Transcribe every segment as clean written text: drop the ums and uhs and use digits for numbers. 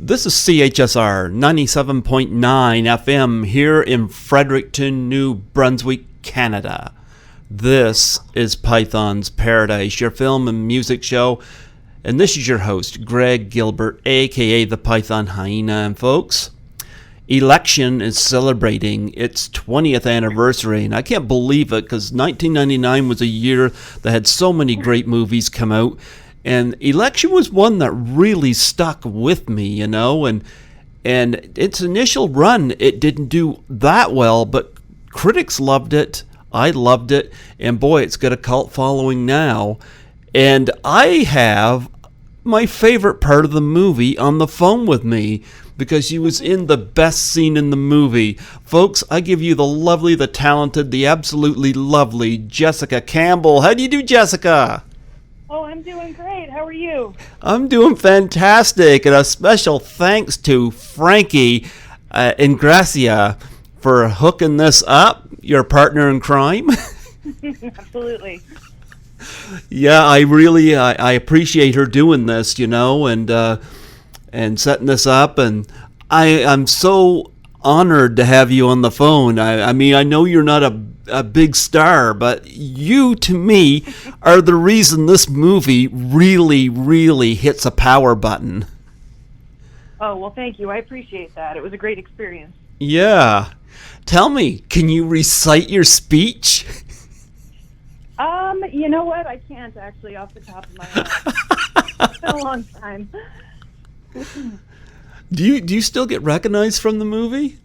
This is CHSR 97.9 FM here in Fredericton, New Brunswick, Canada. This is Python's Paradise, your film and music show. And this is your host, Greg Gilbert, aka the Python Hyena. And folks, Election is celebrating its 20th anniversary. And I can't believe it because 1999 was a year that had so many great movies come out. And Election was one that really stuck with me, you know, and its initial run, it didn't do that well, but critics loved it, I loved it, and boy, it's got a cult following now. And I have my favorite part of the movie on the phone with me because she was in the best scene in the movie. Folks, I give you the lovely, the talented, the absolutely lovely Jessica Campbell. How do you do, Jessica? Oh, I'm doing great. How are you? I'm doing fantastic. And a special thanks to Frankie and Gracia for hooking this up, your partner in crime. Absolutely. Yeah, I appreciate her doing this, you know, and setting this up. And I'm so honored to have you on the phone. I mean, I know you're not a big star, but you, to me, are the reason this movie really, really hits a power button. Oh, well, thank you. I appreciate that. It was a great experience. Yeah. Tell me, can you recite your speech? You know what? I can't actually off the top of my head. It's been a long time. Do you still get recognized from the movie?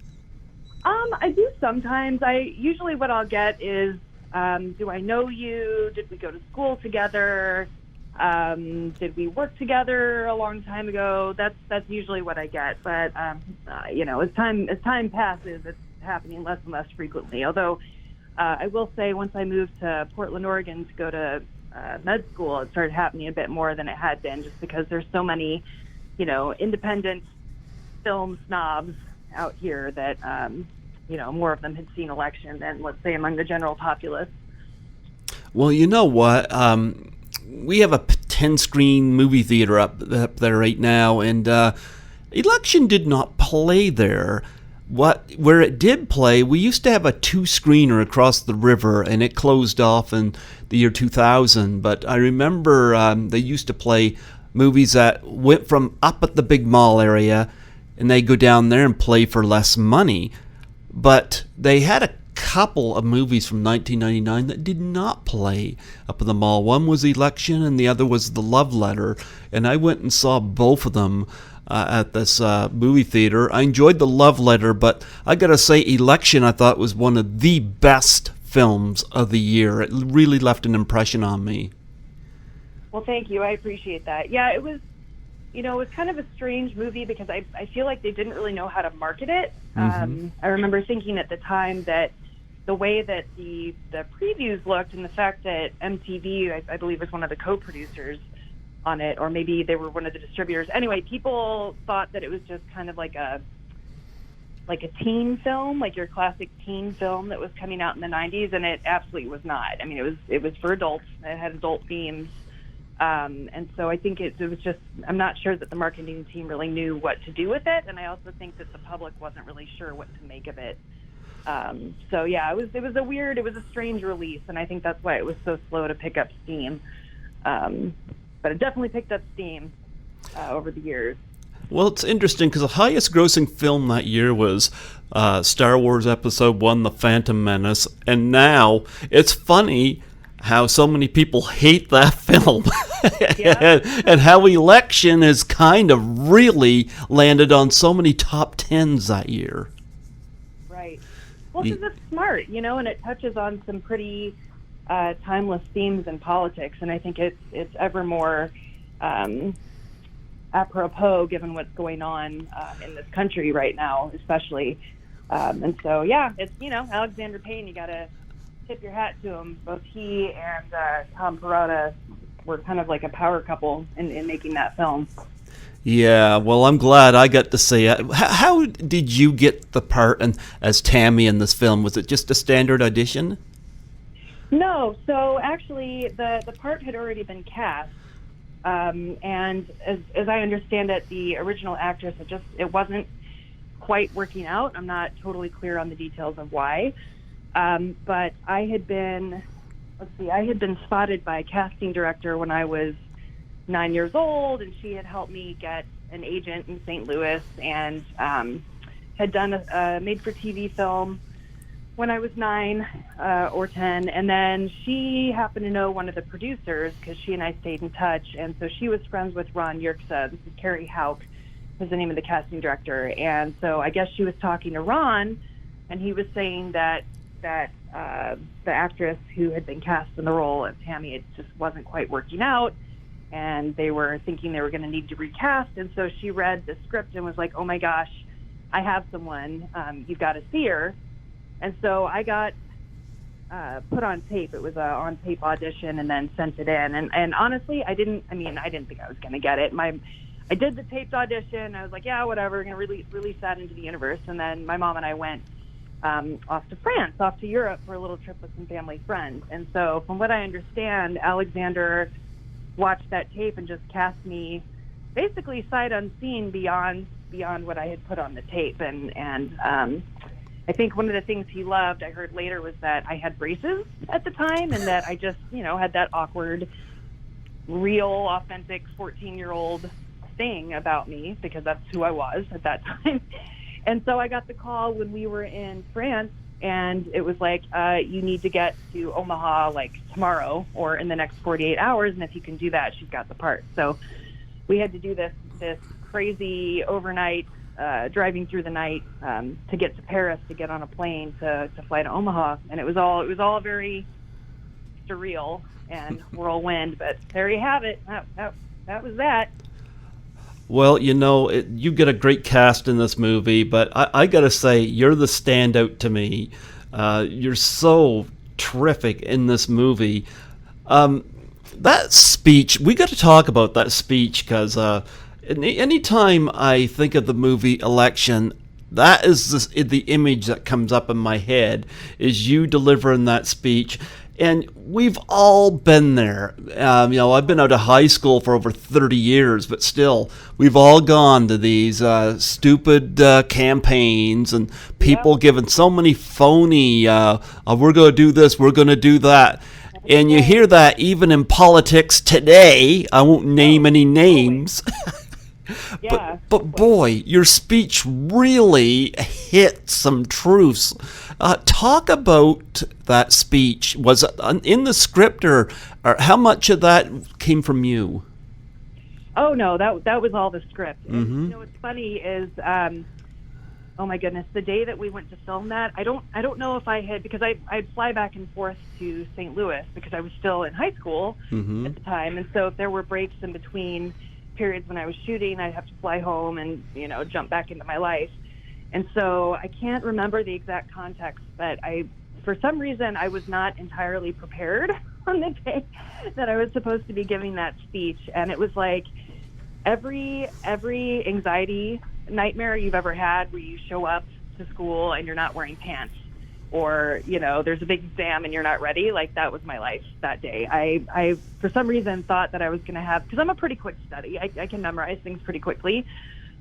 I do sometimes. Usually what I'll get is, do I know you? Did we go to school together? Did we work together a long time ago? That's usually what I get. But you know, as time passes, it's happening less and less frequently. Although I will say, once I moved to Portland, Oregon, to go to med school, it started happening a bit more than it had been, just because there's so many, you know, independent film snobs out here that, you know, more of them had seen Election than, let's say, among the general populace. Well, you know what? We have a 10-screen movie theater up there right now, and Election did not play there. Where it did play, we used to have a 2-screener across the river, and it closed off in the year 2000. But I remember they used to play movies that went from up at the big mall area, and they go down there and play for less money. But they had a couple of movies from 1999 that did not play up at the mall. One was Election, and the other was The Love Letter. And I went and saw both of them at this movie theater. I enjoyed The Love Letter, but I gotta say, Election I thought was one of the best films of the year. It really left an impression on me. Well, thank you. I appreciate that. Yeah, it was, you know, it was kind of a strange movie because I feel like they didn't really know how to market it. Mm-hmm. I remember thinking at the time that the way that the previews looked, and the fact that MTV, I believe, was one of the co-producers on it, or maybe they were one of the distributors. Anyway, people thought that it was just kind of like a teen film, like your classic teen film that was coming out in the 90s, and it absolutely was not. I mean, it was for adults. It had adult themes. And so I think it was just, I'm not sure that the marketing team really knew what to do with it, and I also think that the public wasn't really sure what to make of it. So yeah, it was a strange release, and I think that's why it was so slow to pick up steam. But it definitely picked up steam over the years. Well, it's interesting because the highest grossing film that year was Star Wars Episode 1, The Phantom Menace, and now it's funny how so many people hate that film. Yeah. and how Election has kind of really landed on so many top 10s that year. Right. Well, because it's smart, you know, and it touches on some pretty timeless themes in politics, and I think it's ever more apropos given what's going on in this country right now, especially. And so, yeah, it's, you know, Alexander Payne, you got to tip your hat to him. Both he and Tom Perrotta were kind of like a power couple in making that film. Yeah, well, I'm glad I got to see it. How did you get the part as Tammy in this film? Was it just a standard audition? No, so actually the part had already been cast. And as I understand it, the original actress, it wasn't quite working out. I'm not totally clear on the details of why. But I had been spotted by a casting director when I was 9 years old, and she had helped me get an agent in St. Louis, and had done a made-for-TV film when I was 9 or 10. And then she happened to know one of the producers because she and I stayed in touch. And so she was friends with Ron Yerxa. This is Carrie Hauk, was the name of the casting director. And so I guess she was talking to Ron, and he was saying that the actress who had been cast in the role of Tammy, it just wasn't quite working out, and they were thinking they were going to need to recast. And so she read the script and was like, oh my gosh, I have someone, you've got to see her. And so I got put on tape. It was an on-tape audition, and then sent it in. And honestly, I didn't think I was going to get it. I did the taped audition. I was like, yeah, whatever, we're going to release that into the universe. And then my mom and I went off to France, off to Europe for a little trip with some family friends. And so from what I understand, Alexander watched that tape and just cast me basically sight unseen beyond what I had put on the tape. And I think one of the things he loved, I heard later, was that I had braces at the time, and that I just, had that awkward, real, authentic 14-year-old thing about me, because that's who I was at that time. And so I got the call when we were in France, and it was like, you need to get to Omaha like tomorrow or in the next 48 hours, and if you can do that, she's got the part. So we had to do this crazy overnight driving through the night to get to Paris, to get on a plane to fly to Omaha. And it was all very surreal and whirlwind, but there you have it. That was that. Well, you get a great cast in this movie, but I got to say, you're the standout to me. You're so terrific in this movie. That speech, we got to talk about that speech, because anytime I think of the movie Election, that is the image that comes up in my head, is you delivering that speech. And we've all been there. I've been out of high school for over 30 years, but still, we've all gone to these stupid campaigns, and people giving so many phony, we're going to do this, we're going to do that. And you hear that even in politics today. I won't name any names. But boy, your speech really hit some truths. Talk about that speech. Was it in the script, or how much of that came from you? Oh no, that was all the script. Mm-hmm. And, what's funny is, oh my goodness, the day that we went to film that, I don't know if I had, because I'd fly back and forth to St. Louis because I was still in high school at the time, and so if there were breaks in between periods when I was shooting, I'd have to fly home and jump back into my life. And so I can't remember the exact context, but for some reason I was not entirely prepared on the day that I was supposed to be giving that speech. And it was like every anxiety nightmare you've ever had, where you show up to school and you're not wearing pants, or there's a big exam and you're not ready. Like, that was my life that day. I for some reason thought that I was going to have, because I'm a pretty quick study, I can memorize things pretty quickly,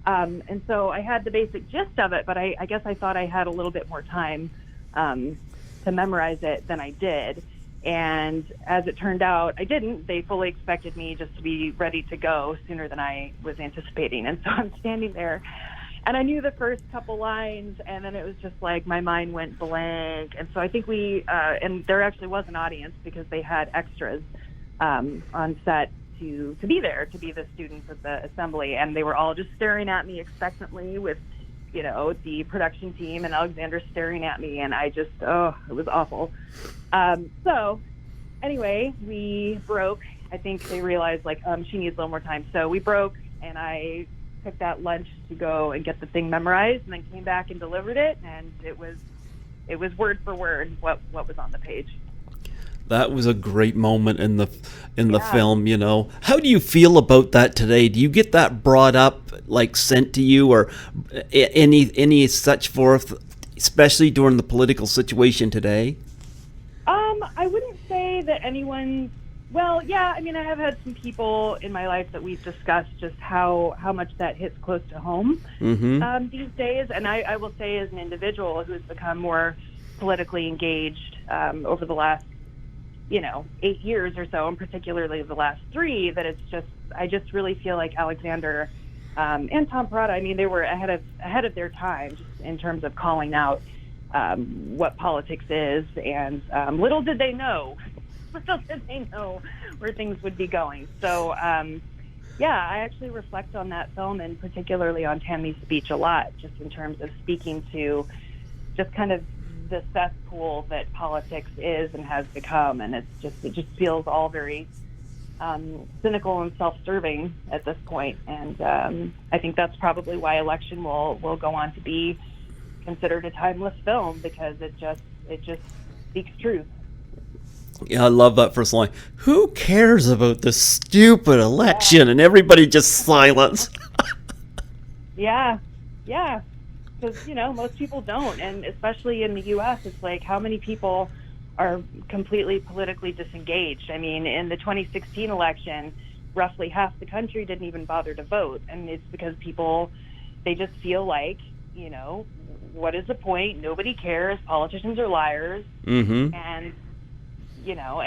and so I had the basic gist of it, but I guess I thought I had a little bit more time to memorize it than I did. And as it turned out, I didn't. They fully expected me just to be ready to go sooner than I was anticipating. And so I'm standing there, and I knew the first couple lines, and then it was just like my mind went blank. And so I think and there actually was an audience, because they had extras on set to be there, to be the students at the assembly. And they were all just staring at me expectantly, with, the production team and Alexander staring at me. And I just, it was awful. So anyway, we broke. I think they realized, like, she needs a little more time. So we broke, and I took that lunch to go and get the thing memorized, and then came back and delivered it, and it was word for word what was on the page. That was a great moment in the film. How do you feel about that today? Do you get that brought up, like sent to you, or any such forth, especially during the political situation today? I wouldn't say that anyone Well, yeah, I mean, I have had some people in my life that we've discussed just how much that hits close to home these days. And I will say, as an individual who's become more politically engaged over the last, 8 years or so, and particularly the last 3, that I just really feel like Alexander and Tom Perrotta, I mean, they were ahead of their time just in terms of calling out what politics is, and little did they know where things would be going. So, I actually reflect on that film, and particularly on Tammy's speech a lot, just in terms of speaking to just kind of the cesspool that politics is and has become. And it just feels all very cynical and self-serving at this point. And I think that's probably why Election will go on to be considered a timeless film, because it just speaks truth. Yeah, I love that first line. Who cares about this stupid election? Yeah. And everybody just silence. Yeah. Because, most people don't. And especially in the U.S., it's like, how many people are completely politically disengaged? I mean, in the 2016 election, roughly half the country didn't even bother to vote. And it's because they just feel like, what is the point? Nobody cares. Politicians are liars. Mm-hmm. And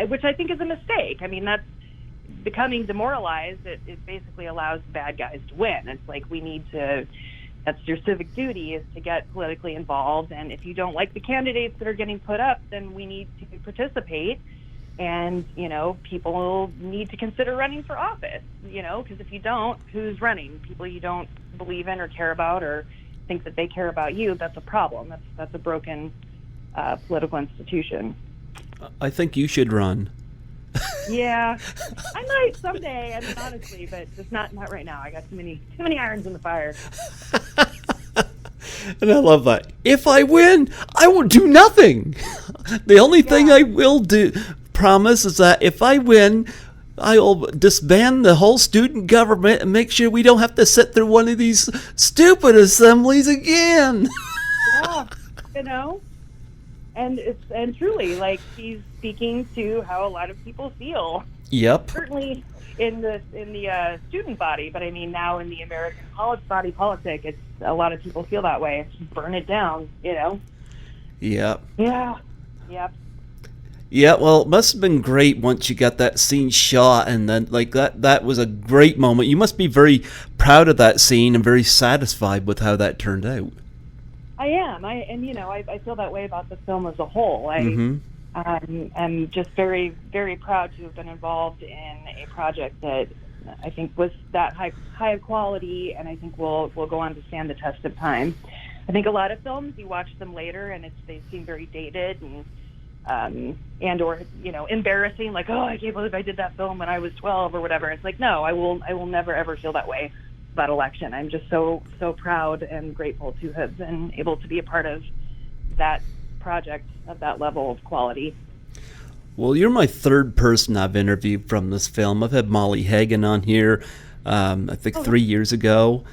which I think is a mistake. I mean, that's becoming demoralized. It basically allows bad guys to win. It's like, that's your civic duty, is to get politically involved. And if you don't like the candidates that are getting put up, then we need to participate. And, people need to consider running for office, because if you don't, who's running? People you don't believe in or care about, or think that they care about you, that's a problem. That's a broken political institution. I think you should run. Yeah, I might someday. I mean, honestly, but just not right now. I got too many irons in the fire. And I love that. If I win, I will do nothing. The only thing I will promise is that if I win, I'll disband the whole student government and make sure we don't have to sit through one of these stupid assemblies again. Yeah, And truly, like, he's speaking to how a lot of people feel. Yep. Certainly in the student body, but I mean, now in the American college body politic, it's a lot of people feel that way. It's burn it down, Yep. Yeah. Yep. Yeah, well, it must have been great once you got that scene shot, and then that was a great moment. You must be very proud of that scene and very satisfied with how that turned out. I am. I feel that way about the film as a whole. I'm just very, very proud to have been involved in a project that I think was that high of quality, and I think will go on to stand the test of time. I think a lot of films, you watch them later and they seem very dated and or embarrassing, like, oh, I can't believe I did that film when I was 12 or whatever. It's like, no, I will never ever feel that way about Election. I'm just so proud and grateful to have been able to be a part of that project of that level of quality. Well, you're my third person I've interviewed from this film. I've had Molly Hagan on here, I think 3 years ago,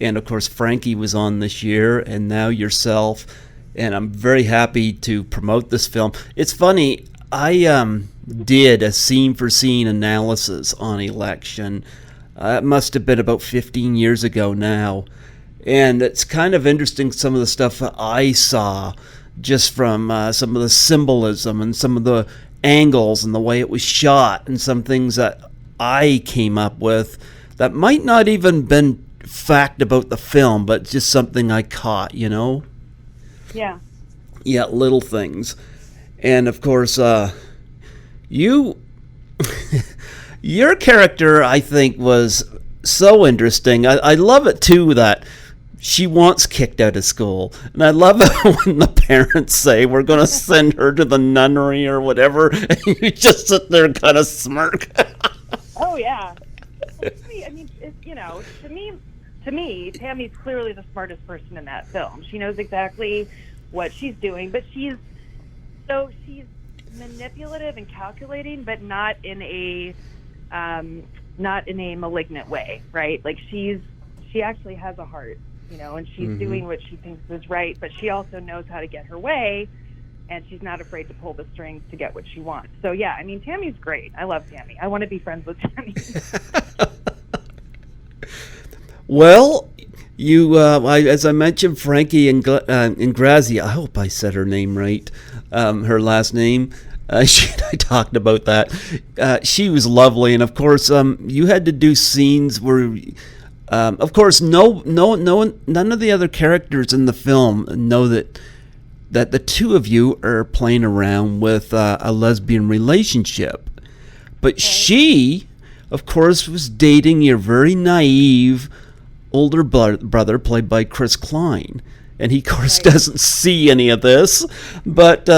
and of course Frankie was on this year, and now yourself. And I'm very happy to promote this film. It's funny, I did a scene-for-scene analysis on Election. It must have been about 15 years ago now. And it's kind of interesting, some of the stuff that I saw, just from some of the symbolism and some of the angles and the way it was shot, and some things that I came up with that might not even been fact about the film, but just something I caught, Yeah, little things. And of course, your character, I think, was so interesting. I love it too that she wants kicked out of school, and I love it when the parents say we're going to send her to the nunnery or whatever, and you just sit there and kind of smirk. Oh yeah. I mean, to me, Tammy's clearly the smartest person in that film. She knows exactly what she's doing, but she's manipulative and calculating, but not in a malignant way, right? Like, she actually has a heart, and she's doing what she thinks is right, but she also knows how to get her way and she's not afraid to pull the strings to get what she wants. So yeah, I mean, Tammy's great. I love Tammy. I want to be friends with Tammy. Well, as I mentioned, Frankie Ingrazi, I hope I said her name right, her last name. She and I talked about that. She was lovely, and of course, you had to do scenes where, of course, none of the other characters in the film know that the two of you are playing around with a lesbian relationship, but right. She, of course, was dating your very naive older brother, played by Chris Klein, and he, of course, right. doesn't see any of this, but.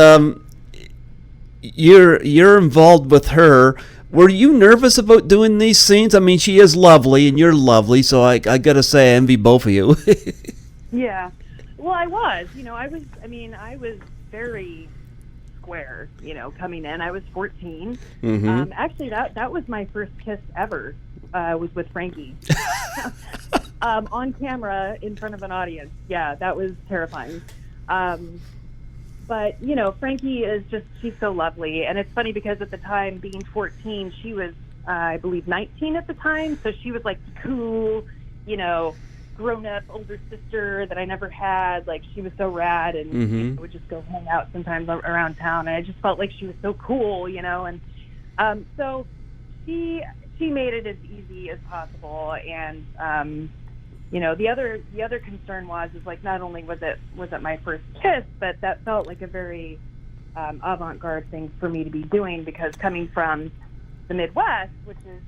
You're involved with her. Were you nervous about doing these scenes? I mean, she is lovely and you're lovely, so I gotta say I envy both of you. Yeah. Well, I was. I was very square, coming in. I was 14. Mm-hmm. Actually, that was my first kiss ever, was with Frankie. On camera in front of an audience. Yeah, that was terrifying. But, Frankie she's so lovely. And it's funny because at the time, being 14, she was, I believe, 19 at the time. So she was like the cool, grown-up older sister that I never had. Like, she was so rad and Mm-hmm. would just go hang out sometimes around town. And I just felt like she was so cool, And so she made it as easy as possible. And, the other concern was like, not only was it my first kiss, but that felt like a very avant-garde thing for me to be doing, because coming from the Midwest, which is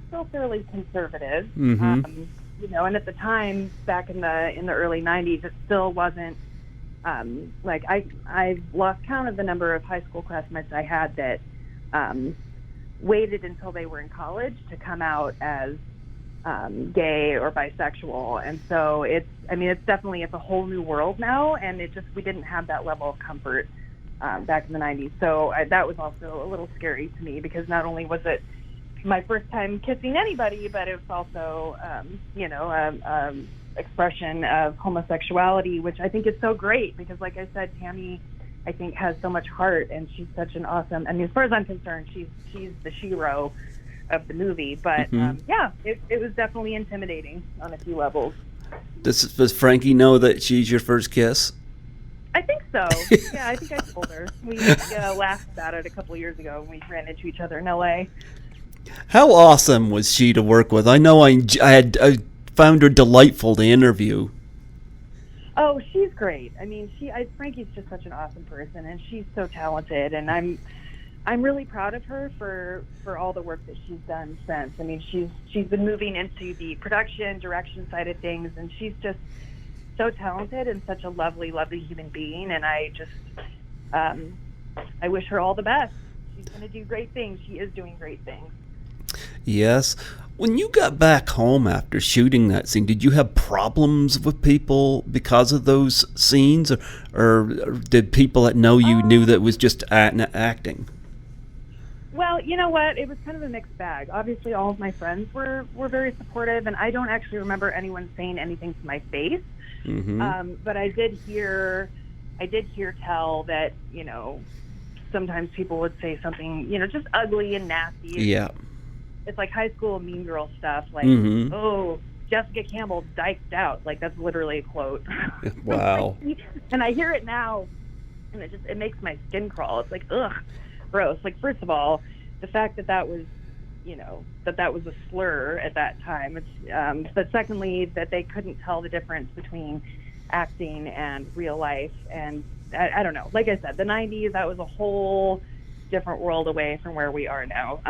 still fairly conservative, Mm-hmm. And at the time back in the early 90s, it still wasn't like I've lost count of the number of high school classmates I had that waited until they were in college to come out as gay or bisexual. And so it's a whole new world now, and we didn't have that level of comfort back in the 90s. So that was also a little scary to me, because not only was it my first time kissing anybody, but it was also, expression of homosexuality, which I think is so great, because like I said, Tammy, I think, has so much heart, and she's such an awesome, as far as I'm concerned, she's the hero of the movie. But Mm-hmm. It was definitely intimidating on a few levels. Does Frankie know that she's your first kiss? I think so. Yeah, I think I told her. We laughed about it a couple years ago when we ran into each other in LA. How awesome was she to work with? I know I found her delightful to interview. Oh, she's great. Frankie's just such an awesome person, and she's so talented, and I'm really proud of her for all the work that she's done since. She's been moving into the production, direction side of things, and she's just so talented and such a lovely, lovely human being. And I wish her all the best. She's going to do great things. She is doing great things. Yes. When you got back home after shooting that scene, did you have problems with people because of those scenes, or did people that know you knew that it was just acting? Well, you know what? It was kind of a mixed bag. Obviously, all of my friends were very supportive, and I don't actually remember anyone saying anything to my face. Mm-hmm. But I did hear tell that, sometimes people would say something, just ugly and nasty. Yeah. It's like high school mean girl stuff, like, Mm-hmm. oh, Jessica Campbell dyked out. Like, that's literally a quote. Wow. And I hear it now, and it makes my skin crawl. It's like, ugh, gross. Like, first of all, the fact that was, that was a slur at that time. It's, but secondly, that they couldn't tell the difference between acting and real life. And I don't know. Like I said, the 90s, that was a whole different world away from where we are now.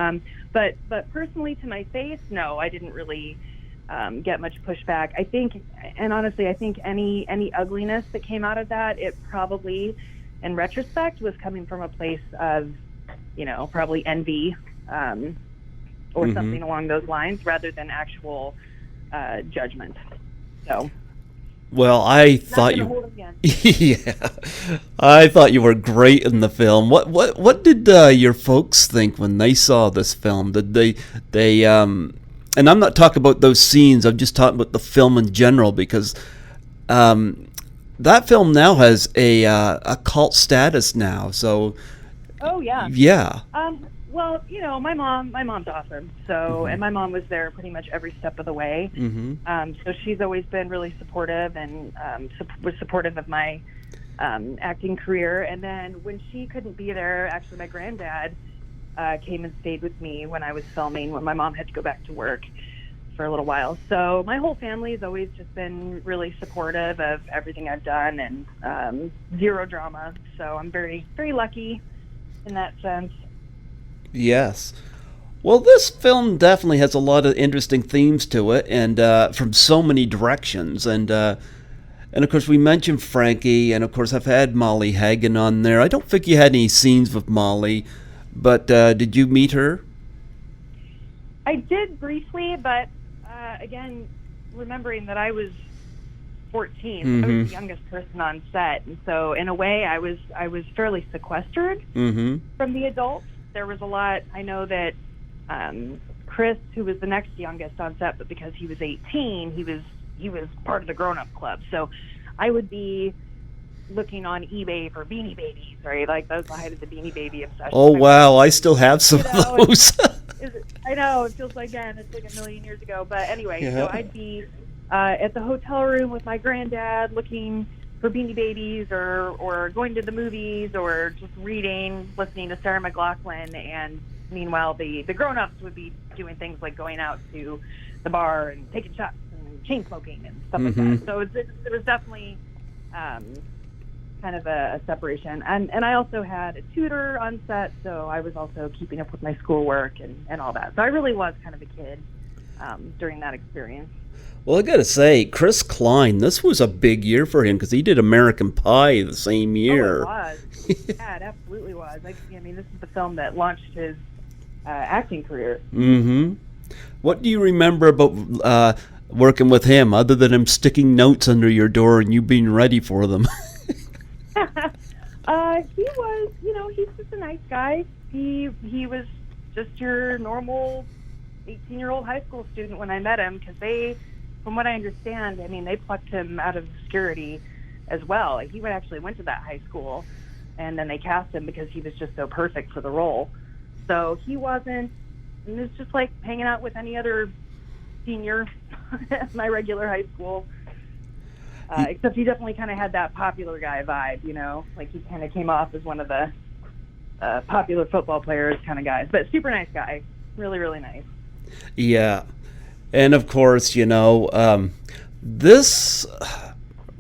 But personally, to my face, no, I didn't really get much pushback. I think, and honestly, I think any ugliness that came out of that, it probably, in retrospect, was coming from a place of, probably envy or Mm-hmm. something along those lines, rather than actual judgment. So. Well, I thought you. Hold it again. Yeah, I thought you were great in the film. What did your folks think when they saw this film? Did they and I'm not talking about those scenes. I'm just talking about the film in general, because that film now has a cult status now. So Oh yeah. yeah. Well, my mom's awesome. So, and my mom was there pretty much every step of the way. So she's always been really supportive and was supportive of my acting career. And then when she couldn't be there, actually my granddad came and stayed with me when I was filming, when my mom had to go back to work for a little while. So my whole family has always just been really supportive of everything I've done, and zero drama. So I'm very, very lucky in that sense. Yes. Well, this film definitely has a lot of interesting themes to it, and from so many directions. And of course, we mentioned Frankie, and of course, I've had Molly Hagan on there. I don't think you had any scenes with Molly, but did you meet her? I did briefly, but again, remembering that I was 14, I was the youngest person on set, and so in a way, I was fairly sequestered from the adults. There was a lot. I know that Chris, who was the next youngest on set, but because he was 18, he was part of the grown-up club. So I would be looking on eBay for Beanie Babies, right? Like that was the height of the Beanie Baby obsession. Oh wow, I still have some of those. I know, it feels like, again, it's like a million years ago. But anyway, so I'd be at the hotel room with my granddad looking for Beanie Babies, or going to the movies, or just reading, listening to Sarah McLachlan, and meanwhile the grown-ups would be doing things like going out to the bar and taking shots and chain smoking and stuff like that. So there was definitely kind of a separation. And I also had a tutor on set, so I was also keeping up with my schoolwork and all that. So I really was kind of a kid during that experience. Well, I gotta say, Chris Klein, this was a big year for him because he did American Pie the same year. Oh, it was. Yeah, it absolutely was. I mean, this is the film that launched his acting career. What do you remember about working with him, other than him sticking notes under your door and you being ready for them? He was, he's just a nice guy. He was just your normal 18-year-old high school student when I met him, because from what I understand, I mean, they plucked him out of obscurity as well. He actually went to that high school, and then they cast him because he was just so perfect for the role. So he wasn't, and it was just like hanging out with any other senior at my regular high school. Except he definitely kind of had that popular guy vibe, like he kind of came off as one of the popular football players kind of guys. But super nice guy, really, really nice. Yeah. And of course, this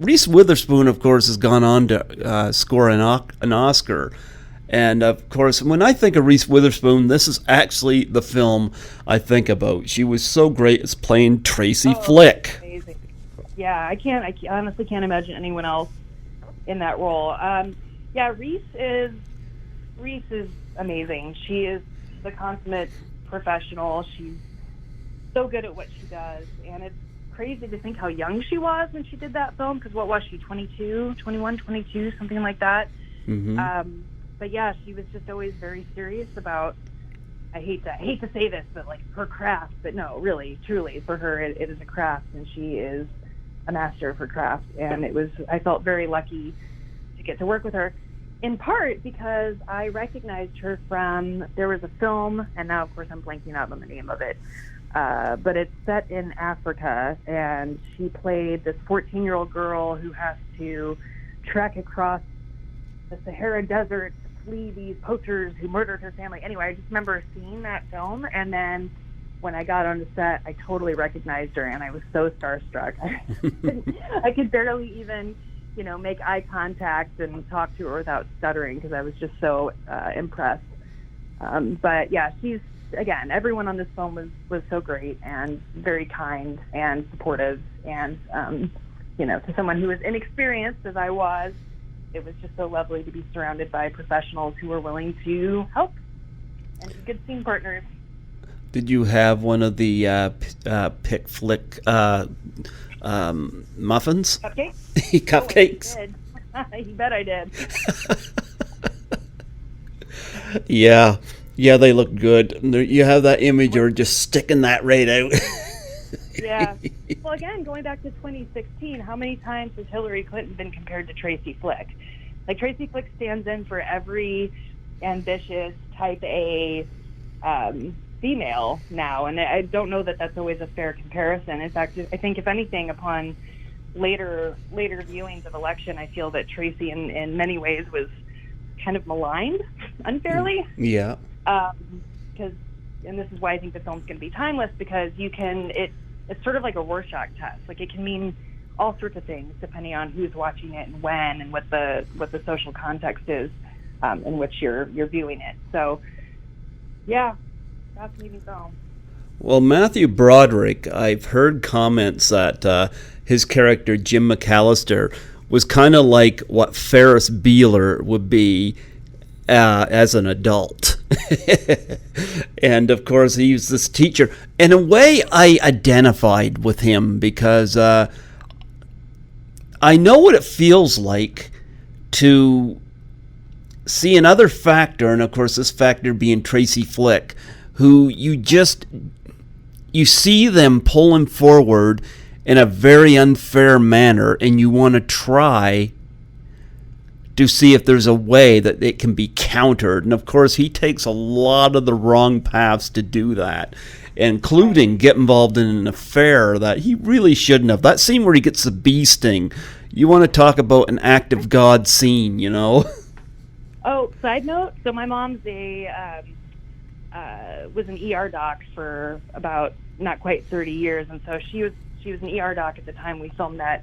Reese Witherspoon, of course, has gone on to score an Oscar. And of course, when I think of Reese Witherspoon, this is actually the film I think about. She was so great as playing Tracy Flick. Amazing. Yeah, I honestly can't imagine anyone else in that role. Reese is amazing. She is the consummate professional. She's so good at what she does, and it's crazy to think how young she was when she did that film, because what was she, 22, 21, 22, something like that. But yeah, she was just always very serious about, I hate to say this, but like her craft. But no, really, truly, for her, it is a craft, and she is a master of her craft. And I felt very lucky to get to work with her, in part because I recognized her from, there was a film, and now of course I'm blanking out on the name of it, but it's set in Africa, and she played this 14-year-old girl who has to trek across the Sahara Desert to flee these poachers who murdered her family. Anyway, I just remember seeing that film, and then when I got on the set, I totally recognized her, and I was so starstruck. I could barely even, make eye contact and talk to her without stuttering, because I was just so impressed. But yeah, again, everyone on this film was so great and very kind and supportive, and to someone who was inexperienced as I was, it was just so lovely to be surrounded by professionals who were willing to help and be good scene partners. Did you have one of the Pick Flick muffins? Cupcakes? Cupcakes? Oh, I did. You bet I did. Yeah, they look good. You have that image, you're just sticking that right out. Yeah, Well, again, going back to 2016, how many times has Hillary Clinton been compared to Tracy Flick? Like, Tracy Flick stands in for every ambitious type A female now, and I don't know that that's always a fair comparison. In fact, I think, if anything, upon later viewings of election, I feel that Tracy in many ways was kind of maligned unfairly. Yeah. Because, and this is why I think the film's going to be timeless, because it's sort of like a Rorschach test. Like, it can mean all sorts of things depending on who's watching it and when, and what the social context is in which you're viewing it. So, yeah, fascinating film. Well, Matthew Broderick, I've heard comments that his character, Jim McAllister, was kind of like what Ferris Bueller would be as an adult. And, of course, he was this teacher. In a way, I identified with him because I know what it feels like to see another factor, and, of course, this factor being Tracy Flick, who you see them pulling forward in a very unfair manner, and you want to try to see if there's a way that it can be countered. And, of course, he takes a lot of the wrong paths to do that, including get involved in an affair that he really shouldn't have. That scene where he gets the bee sting, you want to talk about an act of God scene, you know? Oh, side note, so my mom's was an ER doc for about not quite 30 years, and so she was an ER doc at the time we filmed that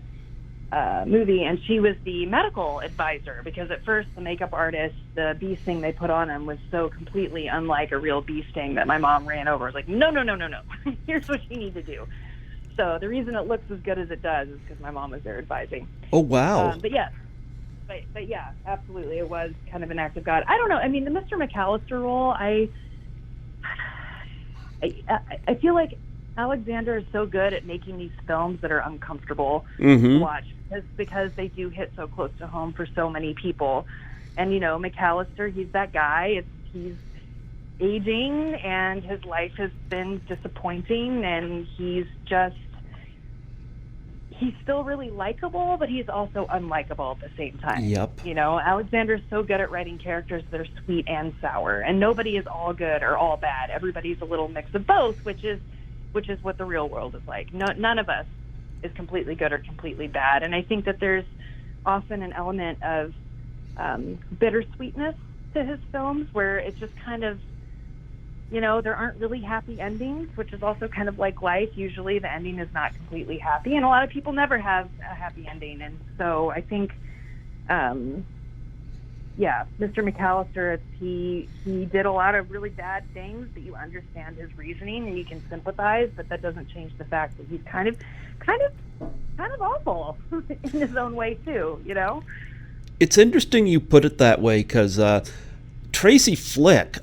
movie, and she was the medical advisor, because at first the makeup artist, the bee sting they put on him was so completely unlike a real bee sting that my mom ran over. Was like, no, here's what you need to do. So the reason it looks as good as it does is because my mom was there advising. Oh, wow. But yeah, absolutely, it was kind of an act of God. I don't know. I mean, the Mr. McAllister role, I feel like Alexander is so good at making these films that are uncomfortable to watch, because they do hit so close to home for so many people. And, you know, McAllister, he's that guy. He's aging, and his life has been disappointing, and he's still really likable, but he's also unlikable at the same time. Yep. You know, Alexander's so good at writing characters that are sweet and sour, and nobody is all good or all bad. Everybody's a little mix of both, which is what the real world is like. None of us is completely good or completely bad. And I think that there's often an element of bittersweetness to his films, where it's just kind of, you know, there aren't really happy endings, which is also kind of like life. Usually the ending is not completely happy, and a lot of people never have a happy ending. And so I think, Mr. McAllister, he did a lot of really bad things, but you understand his reasoning and you can sympathize, but that doesn't change the fact that he's kind of awful in his own way too, you know? It's interesting you put it that way, because Tracy Flick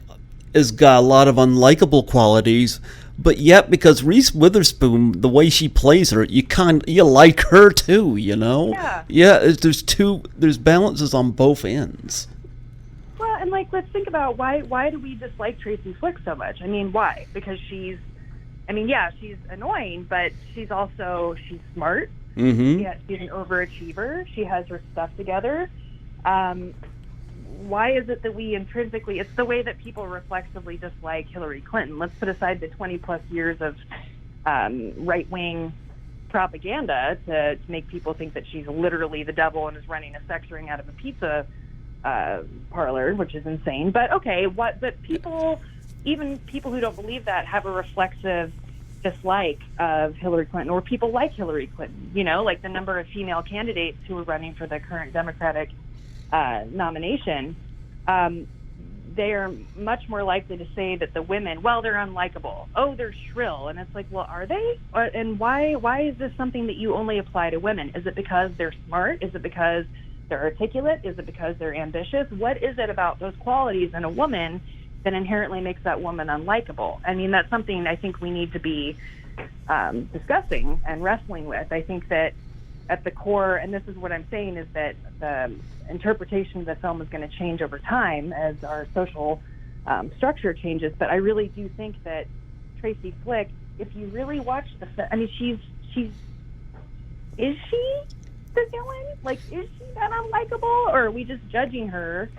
has got a lot of unlikable qualities, but yet, because Reese Witherspoon, the way she plays her, you like her too, you know? Yeah. There's balances on both ends. Well, and like, let's think about why do we dislike Tracy Flick so much? I mean, why? Because she's annoying, but she's smart. Mm-hmm. Yeah, she's an overachiever. She has her stuff together. Why is it that we intrinsically, it's the way that people reflexively dislike Hillary Clinton. Let's put aside the 20 plus years of right-wing propaganda to make people think that she's literally the devil and is running a sex ring out of a pizza parlor, which is insane. But okay, but even people who don't believe that have a reflexive dislike of Hillary Clinton, or people like Hillary Clinton, you know, like the number of female candidates who are running for the current Democratic nomination, they are much more likely to say that the women, well, they're unlikable. Oh, they're shrill. And it's like, well, are they? And why is this something that you only apply to women? Is it because they're smart? Is it because they're articulate? Is it because they're ambitious? What is it about those qualities in a woman that inherently makes that woman unlikable? I mean, that's something I think we need to be discussing and wrestling with. I think that at the core, and this is what I'm saying, is that the interpretation of the film is going to change over time as our social structure changes. But I really do think that Tracy Flick, if you really watch the film, I mean, she's, is she the villain? Like, is she that unlikable? Or are we just judging her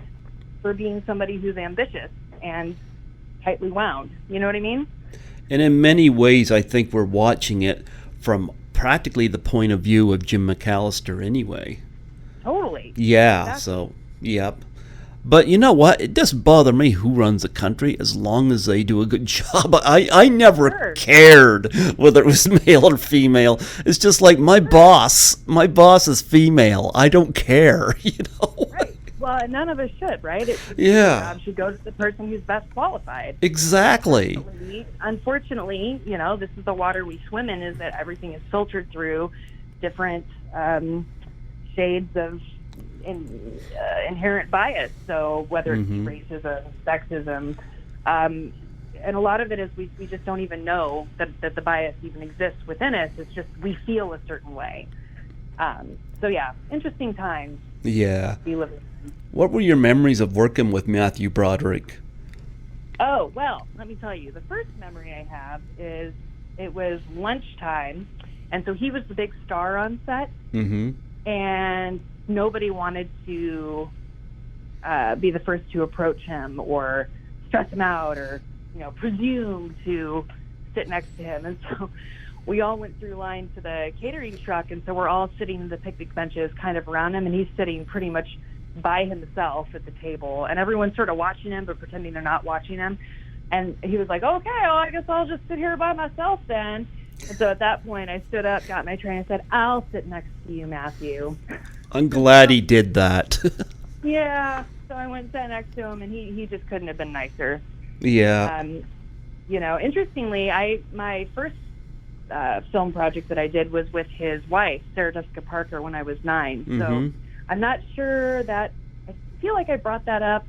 for being somebody who's ambitious and tightly wound? You know what I mean? And in many ways, I think we're watching it from practically the point of view of Jim McAllister anyway. Totally. Yeah, Exactly. so, yep. But you know what? It doesn't bother me who runs the country as long as they do a good job. I never Sure. cared whether it was male or female. It's just like my boss is female. I don't care, you know? Right. Well, and none of us should, right? Yeah. The job should go to the person who's best qualified. Exactly. Unfortunately, you know, this is the water we swim in, is that everything is filtered through different shades of inherent bias. So whether it's racism, sexism, and a lot of it is we just don't even know that the bias even exists within us. It's just we feel a certain way. So yeah, interesting times. Yeah. We live in. What were your memories of working with Matthew Broderick? Oh, well, let me tell you. The first memory I have is it was lunchtime, and so he was the big star on set, and nobody wanted to be the first to approach him or stress him out or, you know, presume to sit next to him. And so we all went through line to the catering truck, and so we're all sitting in the picnic benches kind of around him, and he's sitting pretty much by himself at the table, and everyone's sort of watching him but pretending they're not watching him. And he was like, okay, well, I guess I'll just sit here by myself then. And so at that point I stood up, got my tray, and said, I'll sit next to you, Matthew. I'm glad he did that. Yeah, so I went and sat next to him, and he just couldn't have been nicer. Yeah. You know, interestingly, my first film project that I did was with his wife, Sarah Jessica Parker, when I was 9. So I'm not sure that, I feel like I brought that up,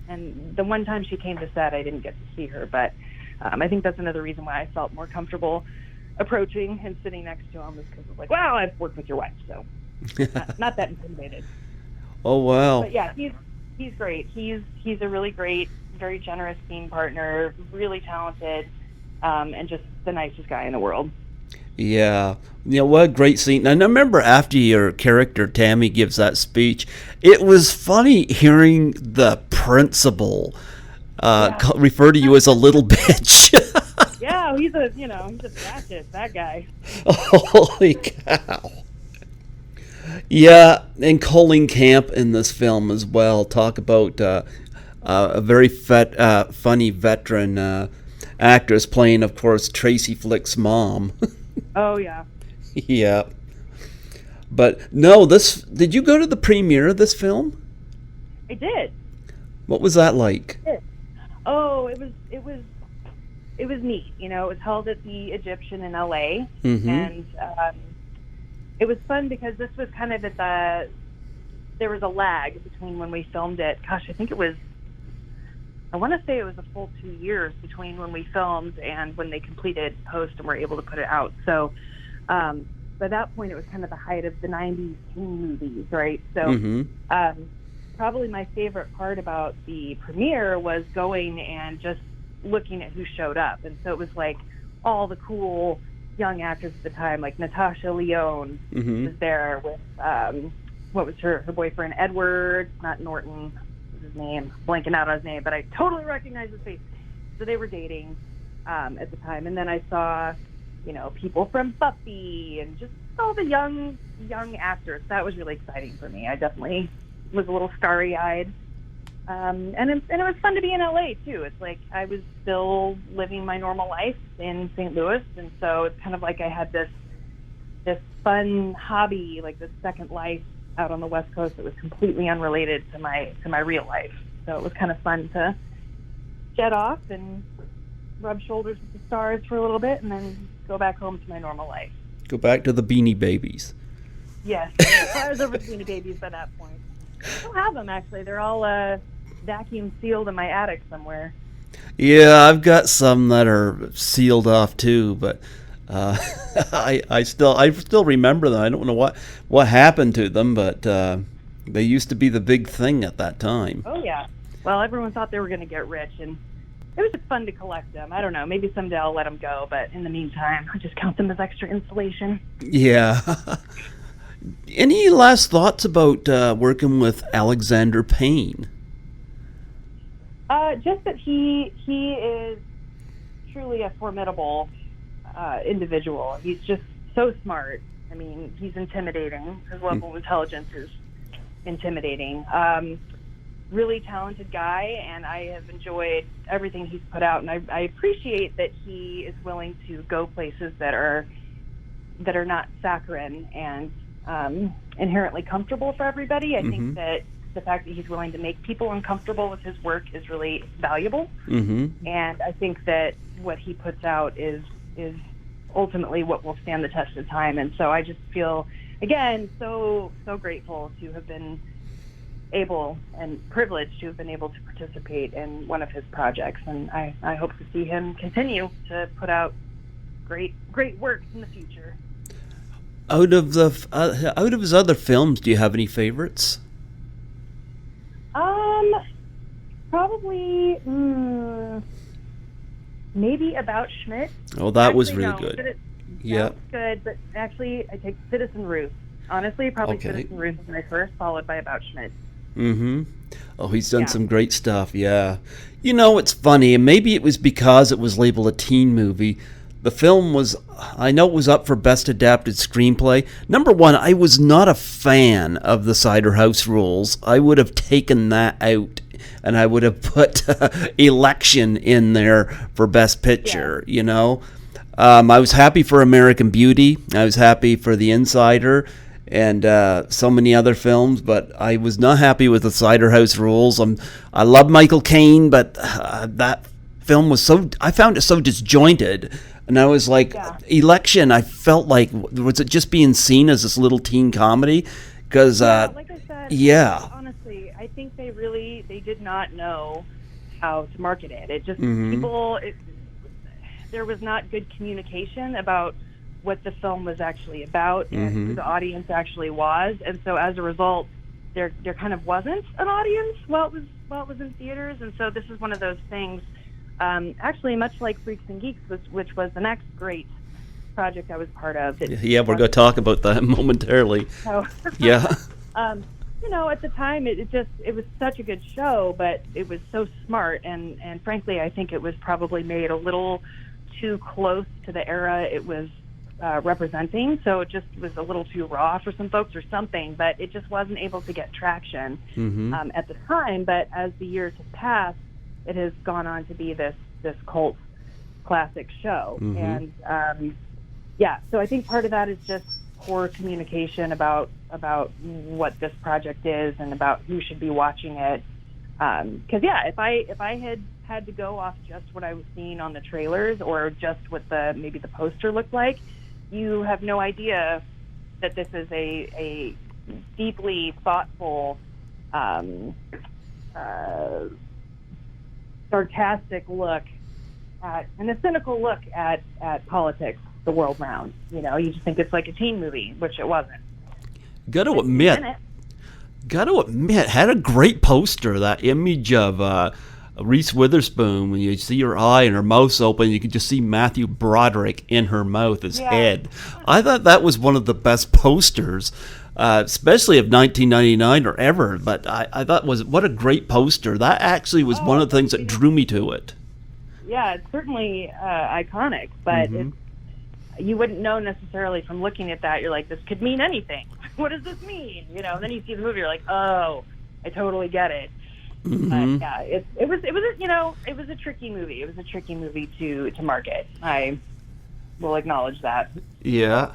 and the one time she came to set, I didn't get to see her, but I think that's another reason why I felt more comfortable approaching and sitting next to him, is because I was like, wow, I've worked with your wife, so not that intimidated. Oh, wow. But yeah, he's great. He's a really great, very generous team partner, really talented, and just the nicest guy in the world. Yeah. You know, what a great scene. And I remember after your character, Tammy, gives that speech, it was funny hearing the principal refer to you as a little bitch. Yeah, he's a fascist, that guy. Holy cow. Yeah, and Colleen Camp in this film as well. Talk about a very funny veteran actress playing, of course, Tracy Flick's mom. Oh, yeah. Yeah. But no, did you go to the premiere of this film? I did. What was that like? Oh, it was neat. You know, it was held at the Egyptian in LA, and it was fun because this was kind of there was a lag between when we filmed it. Gosh, I want to say it was a full 2 years between when we filmed and when they completed post and were able to put it out. So by that point, it was kind of the height of the 90s teen movies, right? So probably my favorite part about the premiere was going and just looking at who showed up. And so it was like all the cool young actors at the time, like Natasha Lyonne was there with, what was her boyfriend, Edward, not Norton, his name, blanking out on his name, but I totally recognize his face. So they were dating at the time. And then I saw, you know, people from Buffy and just all the young actors. That was really exciting for me. I definitely was a little starry-eyed. And it was fun to be in LA too. It's like I was still living my normal life in St. Louis, and so it's kind of like I had this fun hobby, like this second life out on the West Coast that was completely unrelated to my real life. So it was kind of fun to jet off and rub shoulders with the stars for a little bit, and then go back home to my normal life. Go back to the Beanie Babies. Yes, I was over the Beanie Babies by that point. I don't have them, actually. They're all vacuum sealed in my attic somewhere. Yeah, I've got some that are sealed off too, but I still remember them. I don't know what happened to them, but they used to be the big thing at that time. Oh yeah. Well, everyone thought they were going to get rich, and it was just fun to collect them. I don't know, maybe someday I'll let them go, but in the meantime, I just count them as extra insulation. Yeah. Any last thoughts about working with Alexander Payne? Just that he is truly a formidable individual. He's just so smart. I mean, he's intimidating. His level of intelligence is intimidating. Really talented guy, and I have enjoyed everything he's put out, and I appreciate that he is willing to go places that are not saccharine and inherently comfortable for everybody. I think that the fact that he's willing to make people uncomfortable with his work is really valuable. And I think that what he puts out is ultimately what will stand the test of time. And so I just feel, again, so grateful to have been able and privileged to have been able to participate in one of his projects. And I hope to see him continue to put out great work in the future. Out of his other films, do you have any favorites? Probably maybe About Schmidt. Oh, that was really good. That was good, but actually I take Citizen Ruth. Honestly, probably Citizen Ruth was my first, followed by About Schmidt. Oh, he's done some great stuff, yeah. You know, it's funny, and maybe it was because it was labeled a teen movie. The film was, I know it was up for Best Adapted Screenplay. Number one, I was not a fan of the Cider House Rules. I would have taken that out, and I would have put Election in there for Best Picture, you know. I was happy for American Beauty. I was happy for The Insider and so many other films, but I was not happy with the Cider House Rules. I love Michael Caine, but that film was I found it so disjointed. And I was like, Election, I felt like, was it just being seen as this little teen comedy? Because, like I said, honestly, I think they did not know how to market it. It just, there was not good communication about what the film was actually about and who the audience actually was. And so as a result, there kind of wasn't an audience while it was in theaters. And so this is one of those things, actually much like Freaks and Geeks, which was the next great project I was part of. Yeah, we're going to talk about that momentarily. So, yeah. You know, at the time, it was such a good show, but it was so smart, and frankly, I think it was probably made a little too close to the era it was representing, so it just was a little too raw for some folks or something, but it just wasn't able to get traction at the time. But as the years have passed, it has gone on to be this cult classic show. And so I think part of that is just poor communication about what this project is and about who should be watching it. Because if I had to go off just what I was seeing on the trailers or just what maybe the poster looked like, you have no idea that this is a deeply thoughtful, sarcastic look at, and a cynical look at politics the world round. You know, you just think it's like a teen movie, which it wasn't. Got to admit, had a great poster, that image of Reese Witherspoon, when you see her eye and her mouth's open, you can just see Matthew Broderick in her mouth, his head. I thought that was one of the best posters, especially of 1999 or ever. But I thought what a great poster. That actually was one of the things that drew me to it. Yeah, it's certainly iconic, but you wouldn't know necessarily from looking at that. You're like, this could mean anything. What does this mean? You know, and then you see the movie, you're like, oh, I totally get it. But yeah, it was a tricky movie. It was a tricky movie to market. I will acknowledge that. Yeah.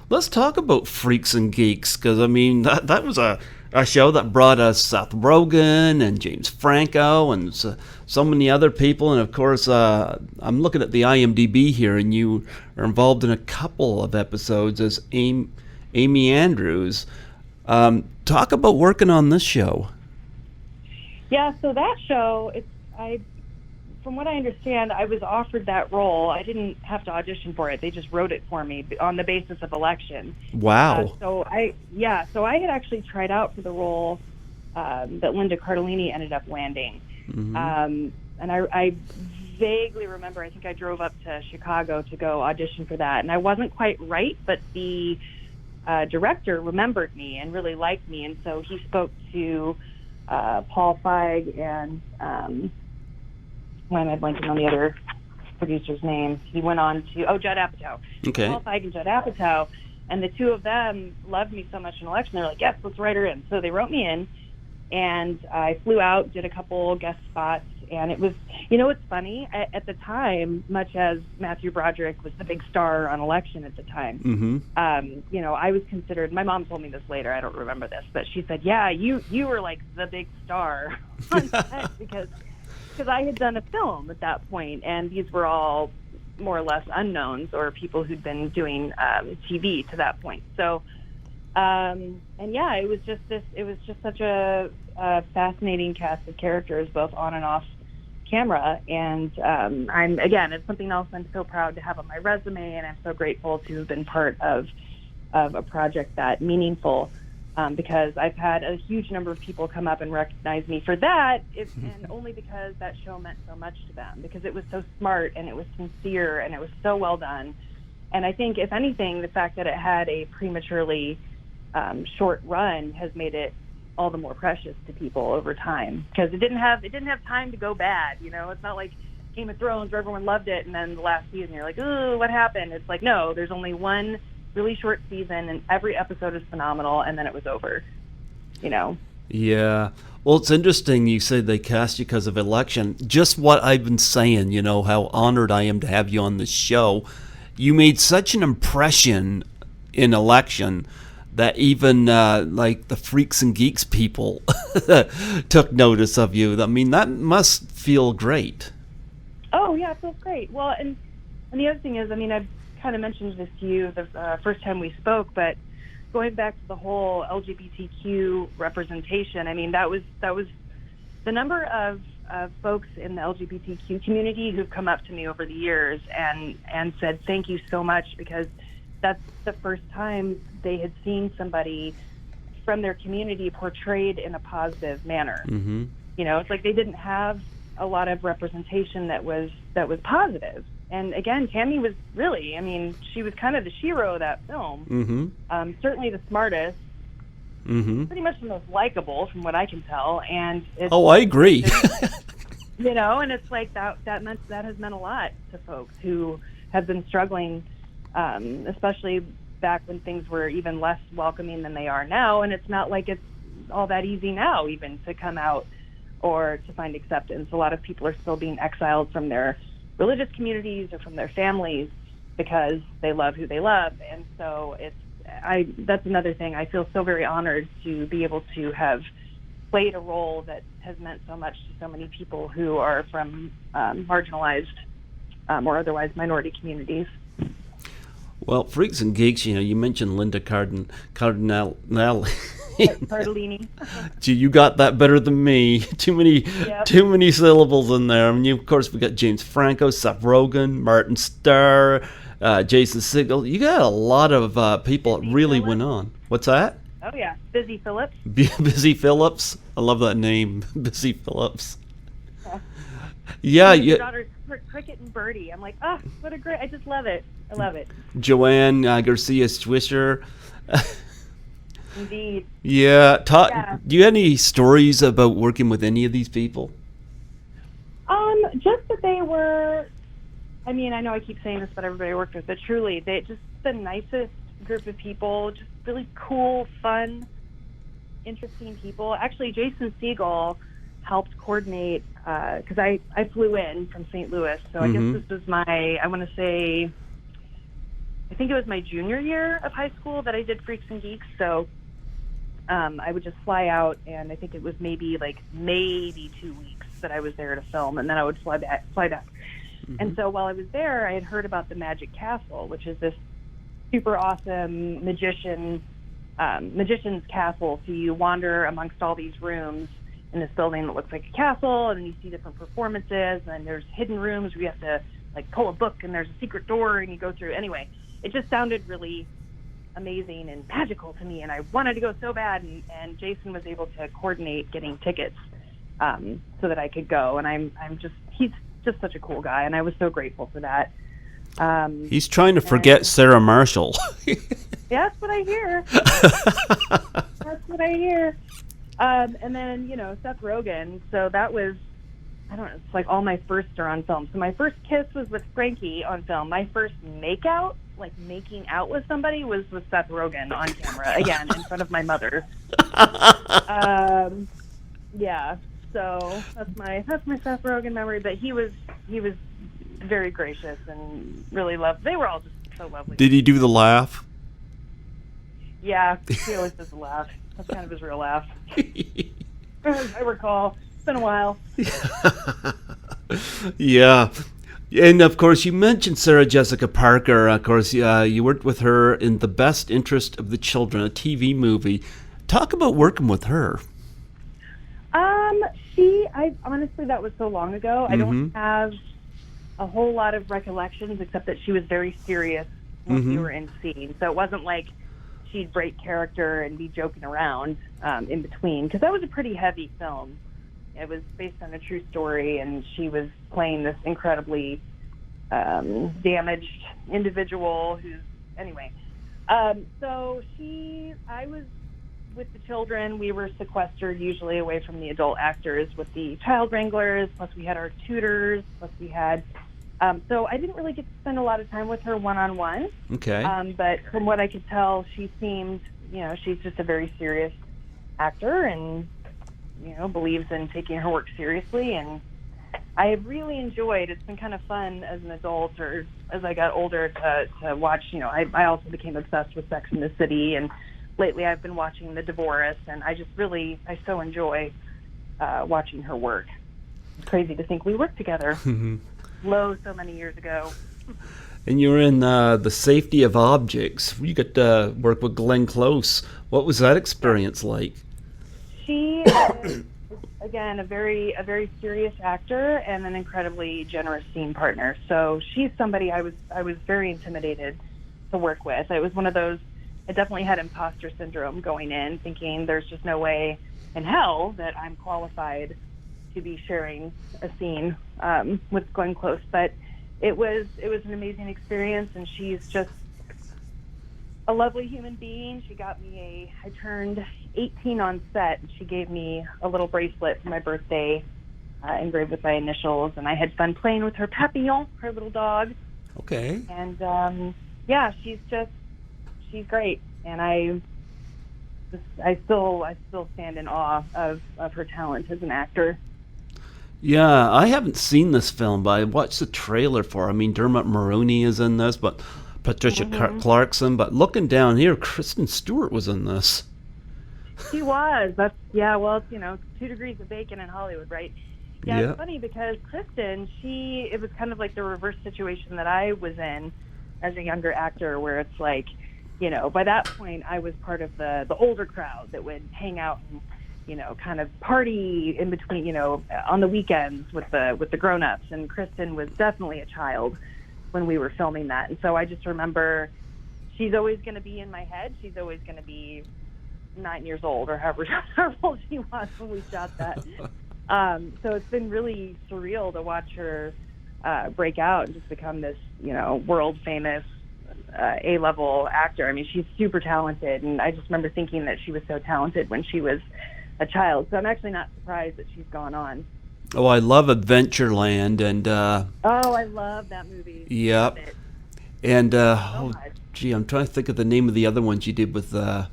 Let's talk about Freaks and Geeks, because I mean that was a show that brought us Seth Rogen and James Franco and so many other people, and of course I'm looking at the IMDb here, and you are involved in a couple of episodes as Amy Andrews. Talk about working on this show. Yeah, so that show, from what I understand, I was offered that role. I didn't have to audition for it. They just wrote it for me on the basis of Election. Wow. So I had actually tried out for the role that Linda Cardellini ended up landing. And I vaguely remember, I think I drove up to Chicago to go audition for that, and I wasn't quite right, but the director remembered me and really liked me, and so he spoke to Paul Feig and why am I blanking on the other producer's name? He went on to Judd Apatow. Okay. Paul Feig and Judd Apatow, and the two of them loved me so much in Election. They're like, yes, let's write her in. So they wrote me in, and I flew out, did a couple guest spots, and it was, it's funny, at the time, much as Matthew Broderick was the big star on Election at the time, I was considered, my mom told me this later, I don't remember this, but she said, yeah, you were like the big star on set because I had done a film at that point, and these were all more or less unknowns or people who'd been doing TV to that point. So, it was just such a fascinating cast of characters, both on and off camera. And it's something else I'm so proud to have on my resume, and I'm so grateful to have been part of a project that meaningful. Because I've had a huge number of people come up and recognize me for that, and only because that show meant so much to them, because it was so smart and it was sincere and it was so well done. And I think, if anything, the fact that it had a prematurely short run has made it all the more precious to people over time, because it didn't have time to go bad. It's not like Game of Thrones where everyone loved it and then the last season you're like, ooh, what happened? It's like, no, there's only one really short season and every episode is phenomenal, and then it was over. Yeah. Well, it's interesting you say they cast you because of Election. Just what I've been saying, how honored I am to have you on the show. You made such an impression in Election that even like the Freaks and Geeks people took notice of you. I mean, that must feel great. Oh, yeah, it feels great. Well, and the other thing is, I've kind of mentioned this to you the first time we spoke, but going back to the whole LGBTQ representation, that was the number of folks in the LGBTQ community who've come up to me over the years and said thank you so much, because that's the first time they had seen somebody from their community portrayed in a positive manner. Mm-hmm. It's like they didn't have a lot of representation that was positive. And again, Tammy was really, she was kind of the shero of that film. Mm-hmm. Certainly the smartest, pretty much the most likable from what I can tell. And I agree. And it's like that has meant a lot to folks who have been struggling, especially back when things were even less welcoming than they are now. And it's not like it's all that easy now even to come out or to find acceptance. A lot of people are still being exiled from their religious communities or from their families because they love who they love. And so that's another thing. I feel so very honored to be able to have played a role that has meant so much to so many people who are from marginalized or otherwise minority communities. Well, Freaks and Geeks, you mentioned Linda Cardinale. Cardellini. Gee, you got that better than me. Too many syllables in there. Of course, we got James Franco, Seth Rogen, Martin Starr, Jason Segel. You got a lot of people that really went on. What's that? Oh yeah, Busy Phillips. Busy Phillips. I love that name, Busy Phillips. Yeah, your daughters Cricket and Birdie. I'm like, what a great! I just love it. I love it. Joanne Garcia Swisher. Indeed. Yeah. Do you have any stories about working with any of these people? Just that they were, I know I keep saying this, but everybody I worked with, but truly, they just the nicest group of people, just really cool, fun, interesting people. Actually, Jason Segel helped coordinate, because I flew in from St. Louis, so I guess this was I think it was my junior year of high school that I did Freaks and Geeks, so I would just fly out, and I think it was maybe 2 weeks that I was there to film, and then I would fly back. Mm-hmm. And so while I was there, I had heard about the Magic Castle, which is this super awesome magician's castle. So you wander amongst all these rooms in this building that looks like a castle, and then you see different performances, and there's hidden rooms where you have to pull a book, and there's a secret door, and you go through. Anyway, it just sounded really amazing and magical to me, and I wanted to go so bad, and Jason was able to coordinate getting tickets so that I could go, and he's just such a cool guy, and I was so grateful for that. He's trying to forget Sarah Marshall. Yeah, that's what I hear. That's what I hear. And then, Seth Rogen. So that was, I don't know, it's like all my firsts are on film. So my first kiss was with Frankie on film. My first makeout, like making out with somebody, was with Seth Rogen on camera, again, in front of my mother. Yeah, so that's my Seth Rogen memory. But he was very gracious and really loved. They were all just so lovely. Did he do the laugh? Yeah, he always does the laugh. That's kind of his real laugh. I recall. It's been a while. Yeah. And, of course, you mentioned Sarah Jessica Parker. Of course, you worked with her in The Best Interest of the Children, a TV movie. Talk about working with her. Honestly, that was so long ago. I don't have a whole lot of recollections, except that she was very serious when we were in scene. So it wasn't like she'd break character and be joking around in between, because that was a pretty heavy film. It was based on a true story, and she was playing this incredibly damaged individual who's, anyway. So I was with the children. We were sequestered usually away from the adult actors with the child wranglers, plus we had our tutors, plus we had, so I didn't really get to spend a lot of time with her one-on-one. Okay. But from what I could tell, she seemed, she's just a very serious actor and, believes in taking her work seriously. And I have really enjoyed, it's been kind of fun as an adult or as I got older to watch, I also became obsessed with Sex and the City, and lately I've been watching The Divorce, and I so enjoy watching her work. It's crazy to think we worked together. So many years ago. And you were in The Safety of Objects. You got to work with Glenn Close. What was that experience like? She is, again, a very serious actor and an incredibly generous scene partner. So she's somebody I was very intimidated to work with. It was one of those, I definitely had imposter syndrome going in, thinking there's just no way in hell that I'm qualified to be sharing a scene with Glenn Close. But it was an amazing experience, and she's just a lovely human being. She got me I turned 18 on set, and she gave me a little bracelet for my birthday engraved with my initials, and I had fun playing with her Papillon, her little dog. Okay. And yeah, she's great, and I still stand in awe of her talent as an actor. Yeah, I haven't seen this film, but I watched the trailer for it. I mean, Dermot Mulroney is in this, but Patricia Clarkson. But looking down here, Kristen Stewart was in this. She was. Well, it's 2 degrees of bacon in Hollywood, right? Yeah, It's funny because Kristen, it was kind of like the reverse situation that I was in as a younger actor, where it's like, by that point I was part of the older crowd that would hang out and, kind of party in between, on the weekends with the grown-ups. And Kristen was definitely a child when we were filming that. And so I just remember she's always going to be in my head. She's always going to be 9 years old, or however old she was when we shot that. So it's been really surreal to watch her break out and just become this, world-famous A-level actor. I mean, she's super talented, and I just remember thinking that she was so talented when she was a child. So I'm actually not surprised that she's gone on. Oh, I love Adventureland, and I love that movie. Yep. And I'm trying to think of the name of the other ones you did with I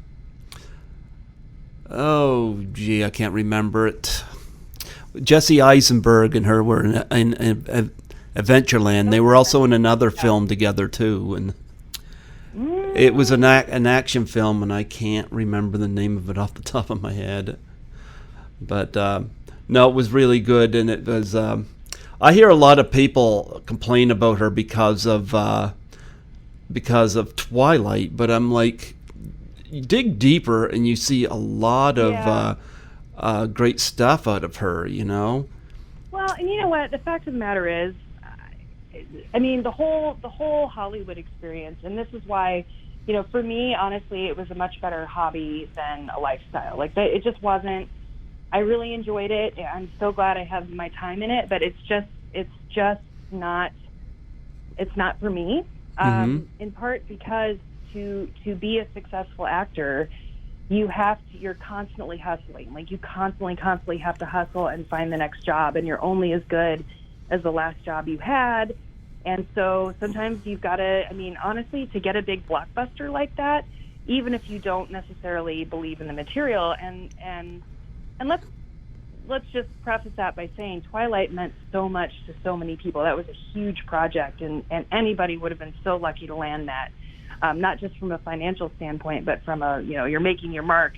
can't remember it. Jesse Eisenberg and her were in Adventureland. They were also in another film together too, and it was an action film, and I can't remember the name of it off the top of my head. But no, it was really good, and it was. I hear a lot of people complain about her because of Twilight, but I'm like, you dig deeper and you see a lot of great stuff out of her, Well, and you know what? The fact of the matter is, I mean, the whole Hollywood experience, and this is why, for me, honestly, it was a much better hobby than a lifestyle. Like, it just wasn't. I really enjoyed it. I'm so glad I have my time in it, but it's just, it's just not, it's not for me. In part because to be a successful actor, you're constantly hustling. Like, you constantly have to hustle and find the next job, and you're only as good as the last job you had. And so sometimes you've got to, I mean, honestly, to get a big blockbuster like that, even if you don't necessarily believe in the material, and let's just preface that by saying Twilight meant so much to so many people. That was a huge project, and anybody would have been so lucky to land that. Not just from a financial standpoint, but from you're making your mark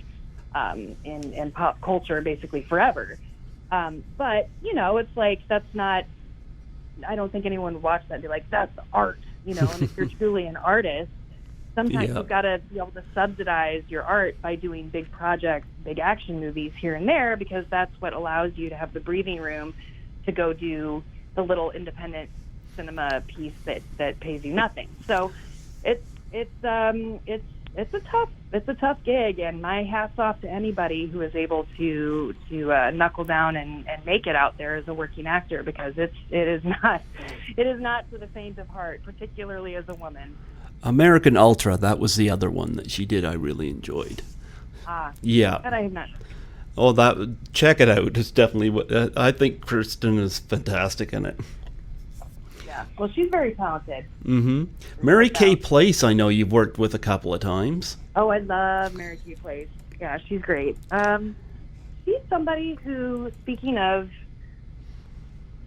in pop culture basically forever. But, it's like, that's not, I don't think anyone would watch that and be like, that's art, and if you're truly an artist, sometimes you've got to be able to subsidize your art by doing big projects, big action movies here and there, because that's what allows you to have the breathing room to go do the little independent cinema piece that pays you nothing. So it's a tough gig, and my hat's off to anybody who is able to knuckle down and make it out there as a working actor, because it is not for the faint of heart, particularly as a woman. American Ultra, that was the other one that she did. I really enjoyed. Yeah. That I have not. Oh, check it out. It's definitely what I think. Kristen is fantastic in it. Yeah. Well, she's very talented. Mary Kay Place, I know you've worked with a couple of times. Oh, I love Mary Kay Place. Yeah, she's great. She's somebody who, speaking of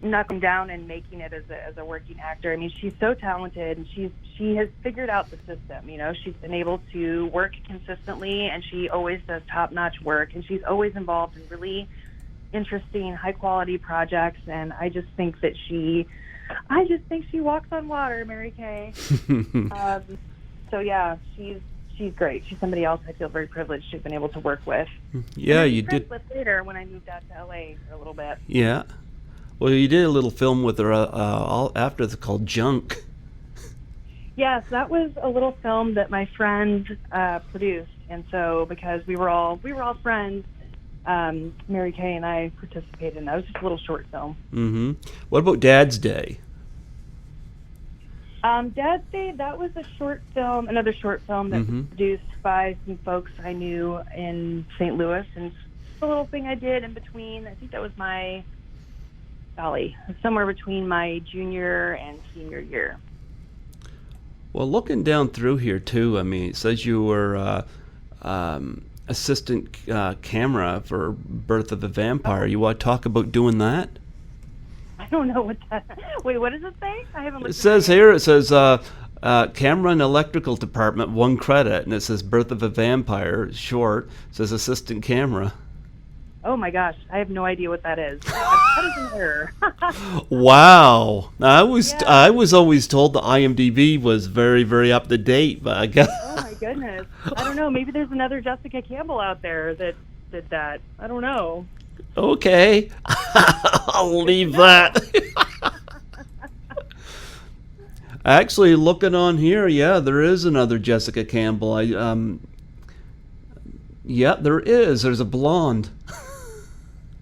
knuckling down and making it as a working actor, I mean, she's so talented, and she has figured out the system. She's been able to work consistently, and she always does top-notch work, and she's always involved in really interesting, high-quality projects, and I just think she walks on water, Mary Kay. So yeah, she's great. She's somebody else I feel very privileged to have been able to work with. Yeah, you did. With later when I moved out to LA for a little bit. Yeah. Well, you did a little film with her after it's called Junk. Yes, that was a little film that my friend produced, and so because we were all friends, Mary Kay and I participated in that. It was just a little short film. What about Dad's Day? Dad's Day, that was a short film, another short film that was produced by some folks I knew in St. Louis, and it's a little thing I did in between. I think that was somewhere between my junior and senior year. Well, looking down through here too, I mean, it says you were assistant camera for Birth of a Vampire. You want to talk about doing that? I don't know what that. Wait, what does it say? I haven't looked. It says here. It says camera and electrical department, 1 credit, and it says Birth of a Vampire short. It says assistant camera. Oh my gosh, I have no idea what that is. That is an error. Wow, I was always told the IMDb was very, very up to date, but I guess. Oh my goodness, I don't know. Maybe there's another Jessica Campbell out there that did that. I don't know. Okay, I'll leave that. Actually, looking on here, yeah, there is another Jessica Campbell. Yeah, there is. There's a blonde.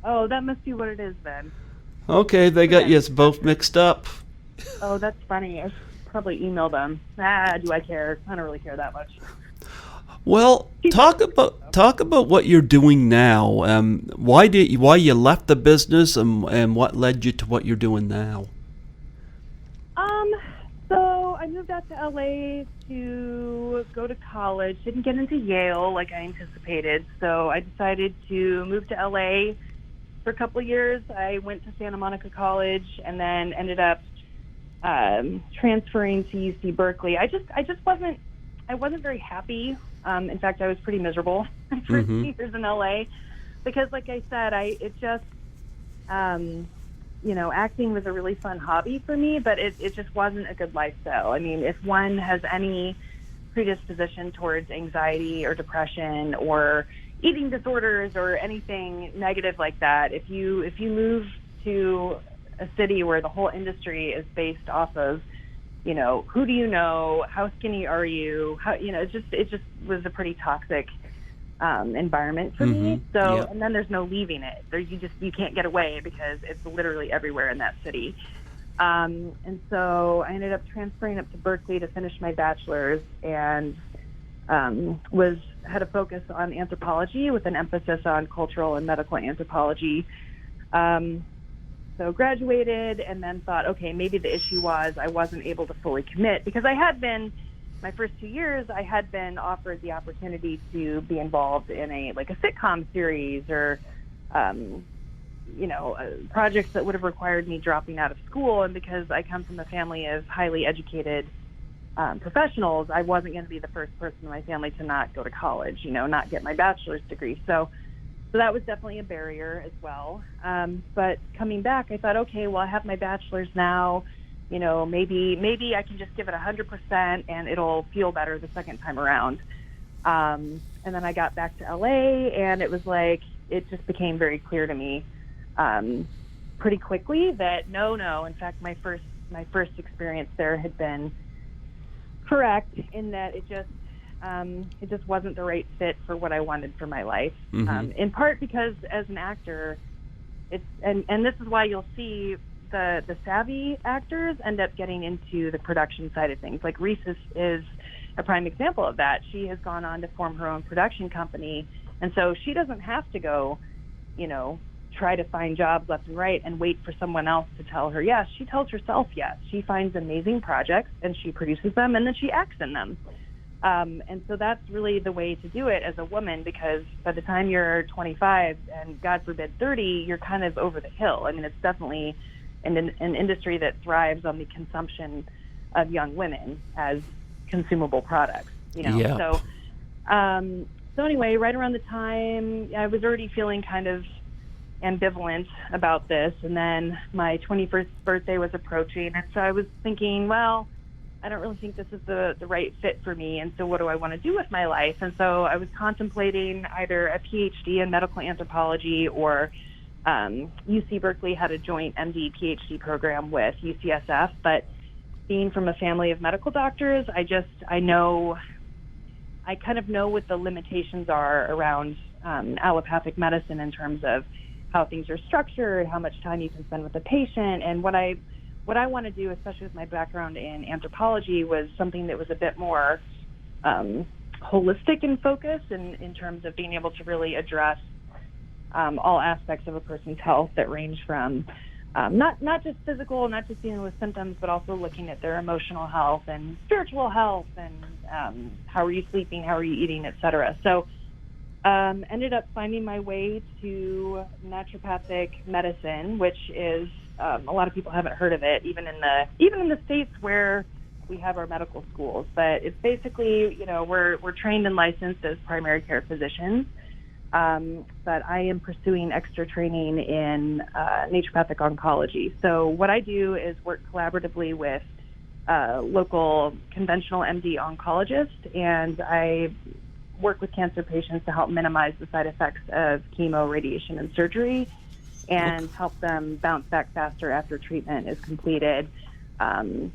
Oh, that must be what it is then. Okay, they got you both mixed up. Oh, that's funny. I should probably email them. Do I care? I don't really care that much. Well, talk about what you're doing now. Why you left the business, and what led you to what you're doing now? So I moved out to LA to go to college. Didn't get into Yale like I anticipated, so I decided to move to LA for a couple of years. I went to Santa Monica College and then ended up transferring to UC Berkeley. I wasn't very happy. In fact, I was pretty miserable my first 2 years in LA because, like I said, acting was a really fun hobby for me, but it just wasn't a good lifestyle. I mean, if one has any predisposition towards anxiety or depression or eating disorders or anything negative like that, if you move to a city where the whole industry is based off of, who do you know, how skinny are you, how, it just was a pretty toxic environment for me. So, Yep. and then there's no leaving it. You can't get away because it's literally everywhere in that city. And so I ended up transferring up to Berkeley to finish my bachelor's, and had a focus on anthropology with an emphasis on cultural and medical anthropology. So graduated, and then thought, okay, maybe the issue was I wasn't able to fully commit, because my first 2 years, I had been offered the opportunity to be involved in a sitcom series or, projects that would have required me dropping out of school. And because I come from a family of highly educated professionals, I wasn't going to be the first person in my family to not go to college, not get my bachelor's degree. So that was definitely a barrier as well. But coming back, I thought, okay, well, I have my bachelor's now. Maybe I can just give it 100% and it'll feel better the second time around. And then I got back to LA, and it was like, it just became very clear to me pretty quickly that no. In fact, my first experience there had been correct in that it just wasn't the right fit for what I wanted for my life. In part because as an actor, and this is why you'll see the savvy actors end up getting into the production side of things. Like Reese is a prime example of that. She has gone on to form her own production company, and so she doesn't have to go, try to find jobs left and right and wait for someone else to tell her yes. She tells herself yes. She finds amazing projects and she produces them, and then she acts in them. And so that's really the way to do it as a woman, because by the time you're 25 and God forbid 30, you're kind of over the hill. I mean, it's definitely an industry that thrives on the consumption of young women as consumable products, Yeah. So anyway, right around the time, I was already feeling kind of ambivalent about this, and then my 21st birthday was approaching, and so I was thinking, well, I don't really think this is the right fit for me, and so what do I want to do with my life? And so I was contemplating either a PhD in medical anthropology, or UC Berkeley had a joint MD PhD program with UCSF, but being from a family of medical doctors, I kind of know what the limitations are around allopathic medicine in terms of how things are structured, how much time you can spend with the patient. And what I want to do, especially with my background in anthropology, was something that was a bit more holistic in focus in terms of being able to really address all aspects of a person's health that range from not just physical, not just dealing with symptoms, but also looking at their emotional health and spiritual health and how are you sleeping, how are you eating, et cetera. So ended up finding my way to naturopathic medicine, which is a lot of people haven't heard of it, even in the states where we have our medical schools. But it's basically, we're trained and licensed as primary care physicians. But I am pursuing extra training in naturopathic oncology. So what I do is work collaboratively with local conventional MD oncologists, and I work with cancer patients to help minimize the side effects of chemo, radiation, and surgery, and help them bounce back faster after treatment is completed,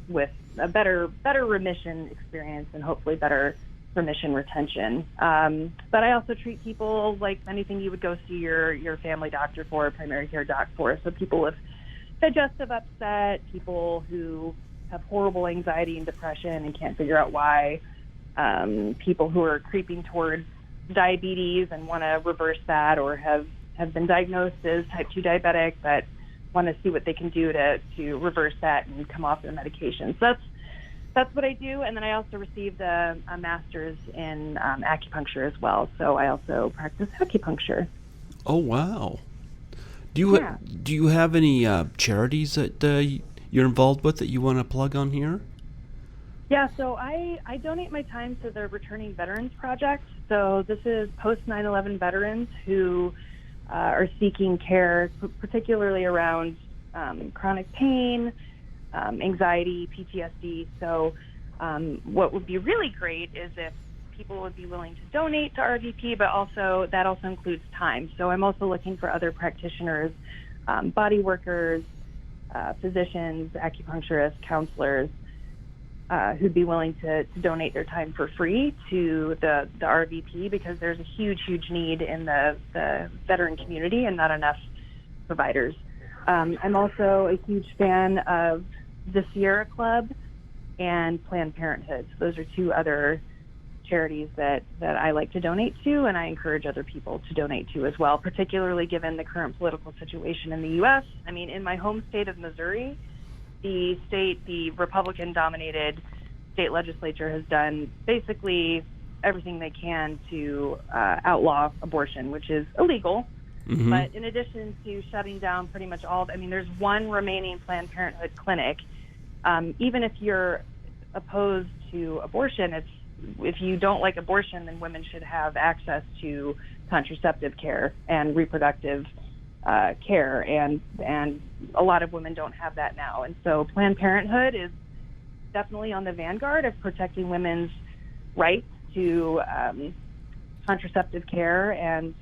with a better remission experience and hopefully better remission retention. But I also treat people like anything you would go see your family doctor for, a primary care doc for. So people with digestive upset, people who have horrible anxiety and depression and can't figure out why, people who are creeping towards diabetes and want to reverse that, or have been diagnosed as type 2 diabetic but want to see what they can do to reverse that and come off their medications. So that's what I do. And then I also received a master's in acupuncture as well. So I also practice acupuncture. Oh, wow. Do you have any charities that you're involved with that you want to plug on here? Yeah, so I donate my time to the Returning Veterans Project. So this is post 9/11 veterans who are seeking care, particularly around chronic pain, anxiety, PTSD. So what would be really great is if people would be willing to donate to RVP, but that also includes time. So I'm also looking for other practitioners, body workers, physicians, acupuncturists, counselors, who'd be willing to donate their time for free to the RVP, because there's a huge need in the veteran community and not enough providers. I'm also a huge fan of the Sierra Club and Planned Parenthood. So those are two other charities that I like to donate to, and I encourage other people to donate to as well, particularly given the current political situation in the U.S. I mean, in my home state of Missouri, the Republican-dominated state legislature has done basically everything they can to outlaw abortion, which is illegal. Mm-hmm. But in addition to shutting down pretty much all, I mean, there's one remaining Planned Parenthood clinic. Even if you're opposed to abortion, if you don't like abortion, then women should have access to contraceptive care and reproductive care, and a lot of women don't have that now. And so Planned Parenthood is definitely on the vanguard of protecting women's rights to contraceptive care and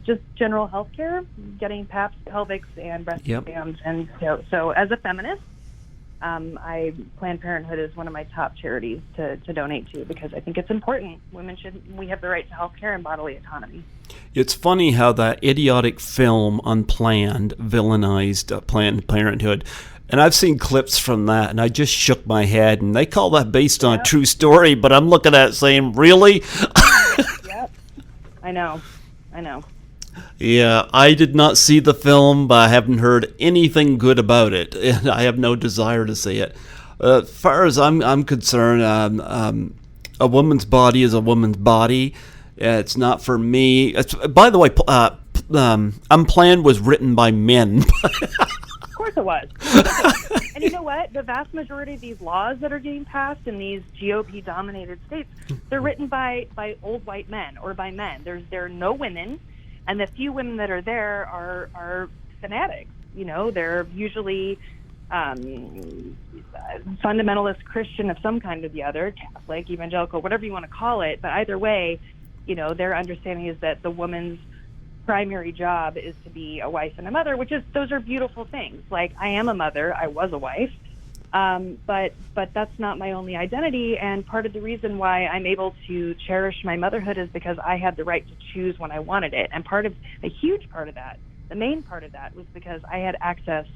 just general health care, getting PAPs, pelvics, and breast exams. And so as a feminist, Planned Parenthood is one of my top charities to donate to, because I think it's important. We have the right to health care and bodily autonomy. It's funny how that idiotic film Unplanned villainized Planned Parenthood. And I've seen clips from that, and I just shook my head. And they call that based on a true story, but I'm looking at it saying, really? Yep. I know. Yeah, I did not see the film, but I haven't heard anything good about it, and I have no desire to see it. As far as I'm concerned, a woman's body is a woman's body. It's not for me. By the way, Unplanned was written by men. Of course it was. And you know what? The vast majority of these laws that are getting passed in these GOP-dominated states, they're written by old white men or by men. There are no women, and the few women that are there are fanatics. You know, they're usually fundamentalist Christian of some kind or the other, Catholic, evangelical, whatever you want to call it. But either way, you know, their understanding is that the woman's primary job is to be a wife and a mother, those are beautiful things. Like, I am a mother, I was a wife, but that's not my only identity. And part of the reason why I'm able to cherish my motherhood is because I had the right to choose when I wanted it. And a huge part of that, the main part of that, was because I had access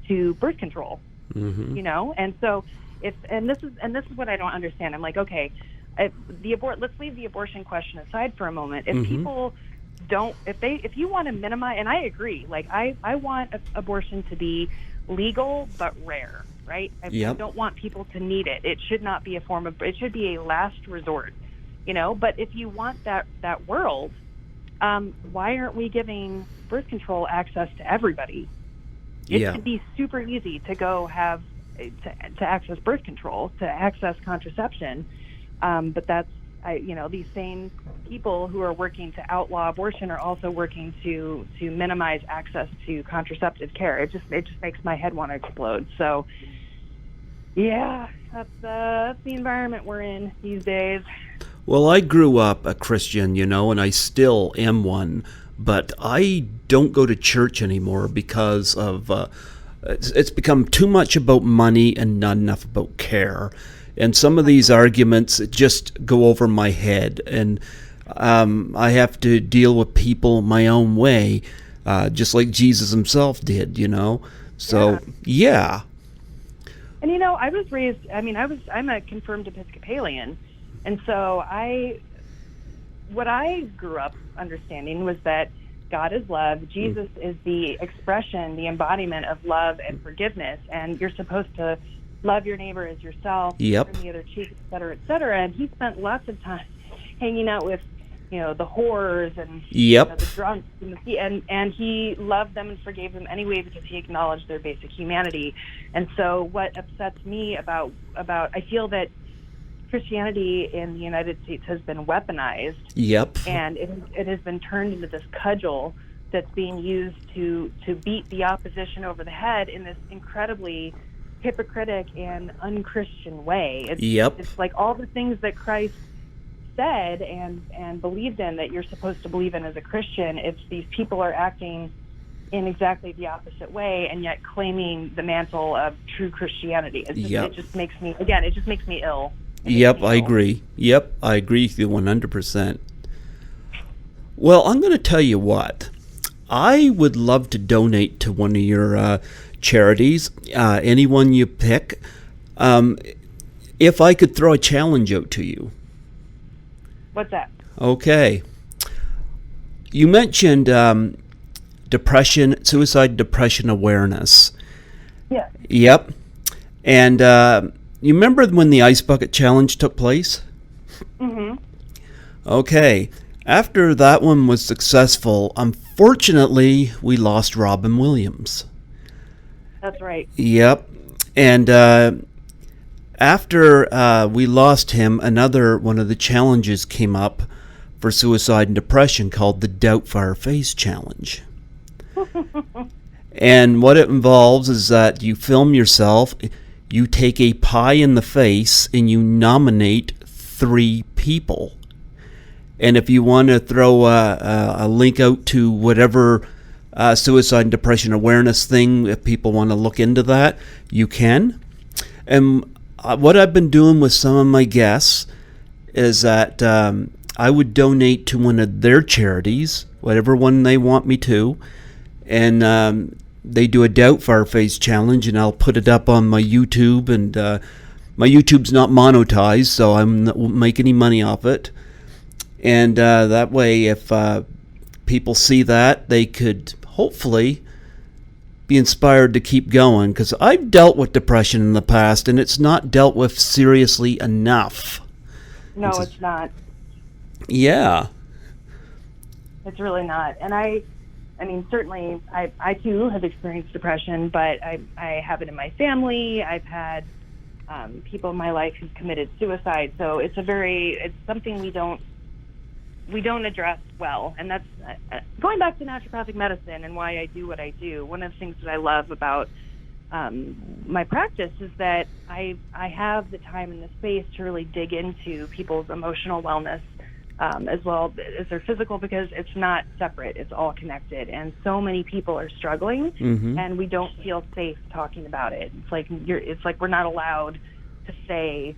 to birth control. Mm-hmm. You know, and so this is what I don't understand. I'm like, okay, let's leave the abortion question aside for a moment. If mm-hmm. people if you want to minimize, and I agree, like I want abortion to be legal but rare, right? I don't want people to need it. It should not be it should be a last resort, you know. But if you want that world, why aren't we giving birth control access to everybody? It should be super easy to go have to access birth control, to access contraception, but that's. These same people who are working to outlaw abortion are also working to minimize access to contraceptive care. It just makes my head want to explode. So, yeah, that's the environment we're in these days. Well, I grew up a Christian, you know, and I still am one, but I don't go to church anymore because of it's become too much about money and not enough about care. And some of these arguments just go over my head, and I have to deal with people my own way, just like Jesus himself did, you know. So, yeah. And, you know, I was raised, I'm a confirmed Episcopalian, and so what I grew up understanding was that God is love, Jesus is the expression, the embodiment of love and forgiveness, and you're supposed to love your neighbor as yourself, turn the other cheek, et cetera, et cetera. And he spent lots of time hanging out with, you know, the whores and the drunks, and he loved them and forgave them anyway because he acknowledged their basic humanity. And so what upsets me about I feel that Christianity in the United States has been weaponized. And it has been turned into this cudgel that's being used to beat the opposition over the head in this incredibly hypocritic and unchristian way. It's like all the things that Christ said and believed in that you're supposed to believe in as a Christian. It's these people are acting in exactly the opposite way, and yet claiming the mantle of true Christianity. It just makes me ill. Yep, I agree. Yep, I agree with you 100%. Well, I'm going to tell you what. I would love to donate to one of your charities, anyone you pick, if I could throw a challenge out to you. What's that? Okay. You mentioned suicide depression awareness. Yeah. Yep. And you remember when the Ice Bucket Challenge took place? Mm-hmm. Okay. After that one was successful, unfortunately, we lost Robin Williams. That's right. Yep. And after we lost him, another one of the challenges came up for suicide and depression called the Doubtfire Face Challenge. And what it involves is that you film yourself, you take a pie in the face, and you nominate 3 people. And if you want to throw a link out to whatever suicide and depression awareness thing, if people want to look into that, you can. And what I've been doing with some of my guests is that I would donate to one of their charities, whatever one they want me to, and they do a Doubtfire Face challenge, and I'll put it up on my YouTube, and my YouTube's not monetized, so I won't make any money off it. And that way, if people see that, they could hopefully be inspired to keep going, because I've dealt with depression in the past, and it's not dealt with seriously enough. No, it's not. Yeah. It's really not. And I mean, certainly, I too have experienced depression, but I have it in my family. I've had people in my life who've committed suicide. So it's something we don't address well. And that's going back to naturopathic medicine and why I do what I do. One of the things that I love about my practice is that I have the time and the space to really dig into people's emotional wellness as well as their physical, because it's not separate, it's all connected. And so many people are struggling, and we don't feel safe talking about it. It's like we're not allowed to say,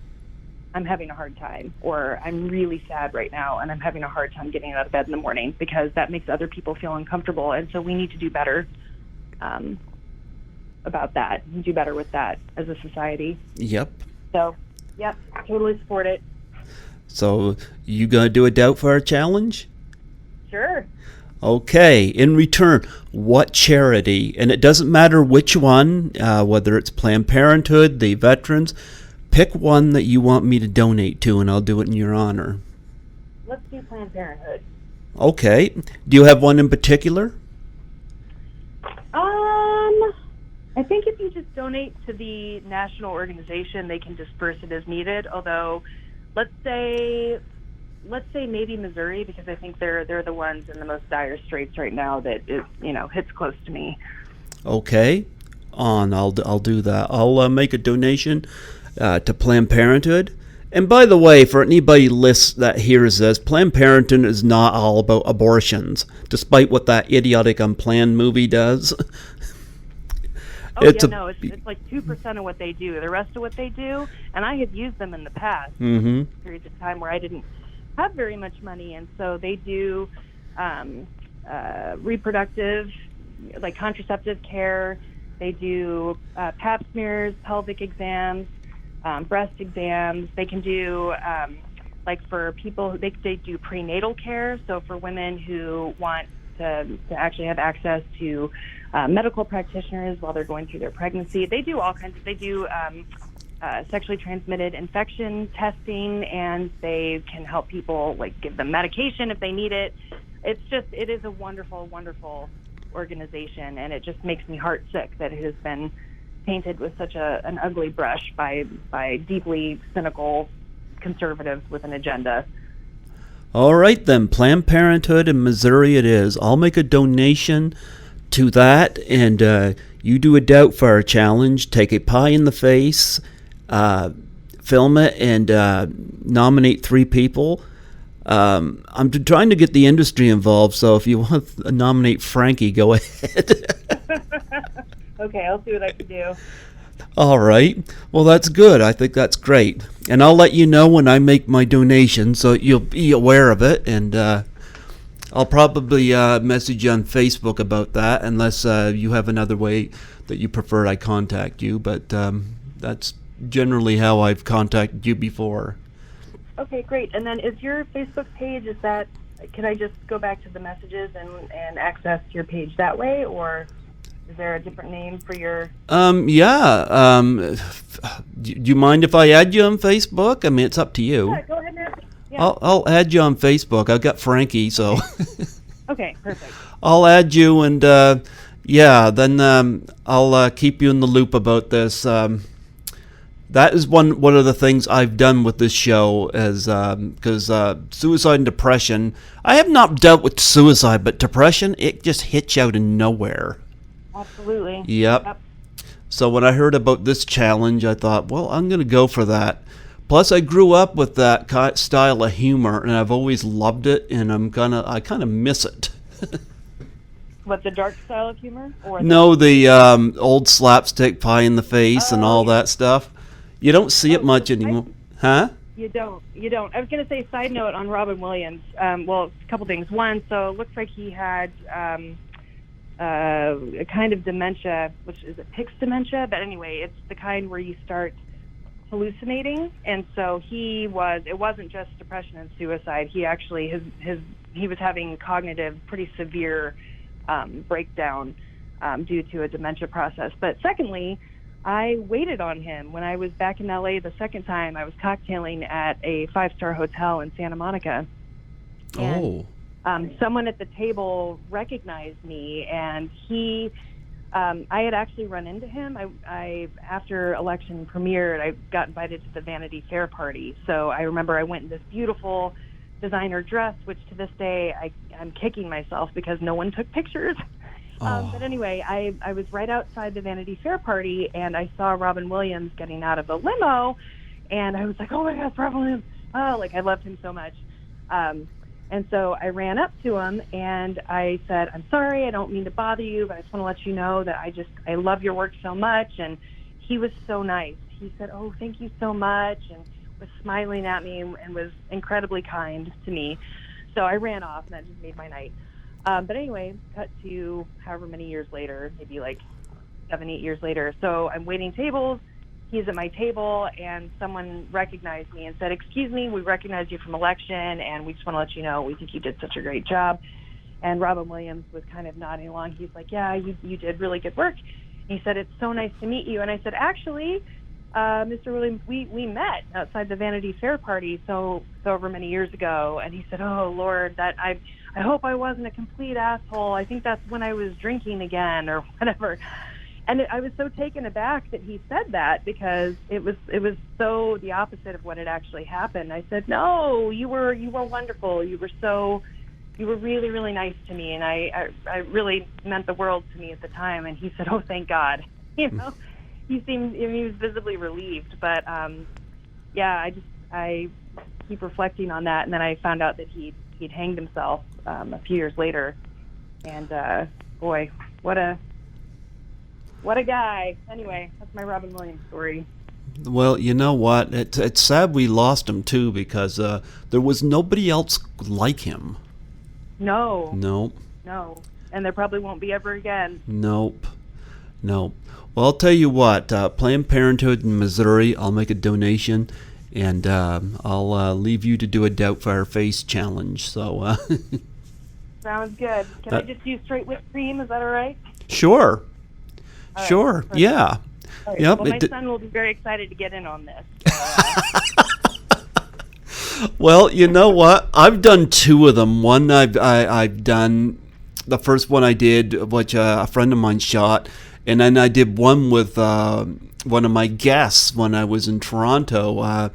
I'm having a hard time, or I'm really sad right now and I'm having a hard time getting out of bed in the morning, because that makes other people feel uncomfortable. And so we need to do better about that, and do better with that as a society. Yep. So, yep, totally support it. So, you gonna do a Doubtfire challenge? Sure. Okay. In return, what charity? And it doesn't matter which one, whether it's Planned Parenthood, the veterans. Pick one that you want me to donate to, and I'll do it in your honor. Let's do Planned Parenthood. Okay. Do you have one in particular? I think if you just donate to the national organization, they can disperse it as needed. Although, let's say maybe Missouri, because I think they're the ones in the most dire straits right now that it hits close to me. Okay. I'll do that. I'll make a donation to Planned Parenthood. And by the way, for anybody that hears this, Planned Parenthood is not all about abortions, despite what that idiotic Unplanned movie does. It's like 2% of what they do. The rest of what they do, and I have used them in the past, periods of time where I didn't have very much money, and so they do reproductive, like contraceptive care. They do pap smears, pelvic exams, breast exams. They can do, like for people, they do prenatal care. So for women who want to actually have access to medical practitioners while they're going through their pregnancy, they do all kinds of, they do sexually transmitted infection testing, and they can help people, like give them medication if they need it. It is a wonderful, wonderful organization, and it just makes me heart sick that it has been painted with such an ugly brush by deeply cynical conservatives with an agenda. All right then, Planned Parenthood in Missouri it is. I'll make a donation to that, and you do a Doubtfire challenge. Take a pie in the face, film it, and nominate 3 people. I'm trying to get the industry involved, so if you want to nominate Frankie, go ahead. Okay, I'll see what I can do. All right. Well, that's good. I think that's great. And I'll let you know when I make my donation, so you'll be aware of it. And I'll probably message you on Facebook about that, unless you have another way that you prefer I contact you. But that's generally how I've contacted you before. Okay, great. And then is your Facebook page, can I just go back to the messages and access your page that way, or is there a different name for your... Yeah. Do you mind if I add you on Facebook? I mean, it's up to you. Yeah, go ahead now. Yeah. I'll add you on Facebook. I've got Frankie, so... Okay, perfect. I'll add you, and then I'll keep you in the loop about this. That is one of the things I've done with this show, is because suicide and depression. I have not dealt with suicide, but depression, it just hits you out of nowhere. Absolutely. Yep. So when I heard about this challenge, I thought, well, I'm going to go for that. Plus, I grew up with that style of humor, and I've always loved it, and I kind of miss it. What, the dark style of humor? Or No, the old slapstick, pie in the face, and all that stuff. You don't see it much anymore. Huh? You don't. I was going to say, side note on Robin Williams. Well, a couple things. One, so it looks like he had a kind of dementia, which is a Pick's dementia, but anyway, it's the kind where you start hallucinating, and so it wasn't just depression and suicide. He actually, he was having cognitive, pretty severe breakdown due to a dementia process. But secondly, I waited on him when I was back in LA the second time. I was cocktailing at a 5-star hotel in Santa Monica. And, someone at the table recognized me, and I had actually run into him. I after election premiered, I got invited to the Vanity Fair party. So I remember I went in this beautiful designer dress, which to this day I'm kicking myself because no one took pictures. But anyway, I was right outside the Vanity Fair party, and I saw Robin Williams getting out of a limo, and I was like, oh my gosh, Robin Williams. Oh, like I loved him so much. And so I ran up to him, and I said, I'm sorry, I don't mean to bother you, but I just want to let you know that I love your work so much. And he was so nice. He said, oh, thank you so much, and was smiling at me and was incredibly kind to me. So I ran off, and that just made my night. But anyway, cut to however many years later, maybe like 7-8 years later. So I'm waiting tables. He's at my table, and someone recognized me and said, excuse me, we recognize you from election, and we just want to let you know we think you did such a great job. And Robin Williams was kind of nodding along. He's like, yeah, you did really good work. And he said, it's so nice to meet you. And I said, actually, Mr. Williams, we met outside the Vanity Fair party so over many years ago. And he said, oh, Lord, I hope I wasn't a complete asshole. I think that's when I was drinking again or whatever. And I was so taken aback that he said that, because it was so the opposite of what had actually happened. I said, no, you were wonderful. You were really, really nice to me, and I really meant the world to me at the time. And he said, oh, thank God. He was visibly relieved. But I keep reflecting on that, and then I found out that he'd hanged himself a few years later. And boy, what a guy. Anyway, that's my Robin Williams story. Well, you know what? It's sad we lost him, too, because there was nobody else like him. No. Nope. No. And there probably won't be ever again. Nope. Well, I'll tell you what. Planned Parenthood in Missouri, I'll make a donation, and I'll leave you to do a Doubtfire Face challenge. So. Sounds good. Can I just use straight whipped cream? Is that all right? Sure. Right, sure. perfect. Yeah. Right. Yep. Well, my son will be very excited to get in on this. Well, you know what? I've done 2 of them. One I've done. The first one I did, which a friend of mine shot, and then I did one with one of my guests when I was in Toronto.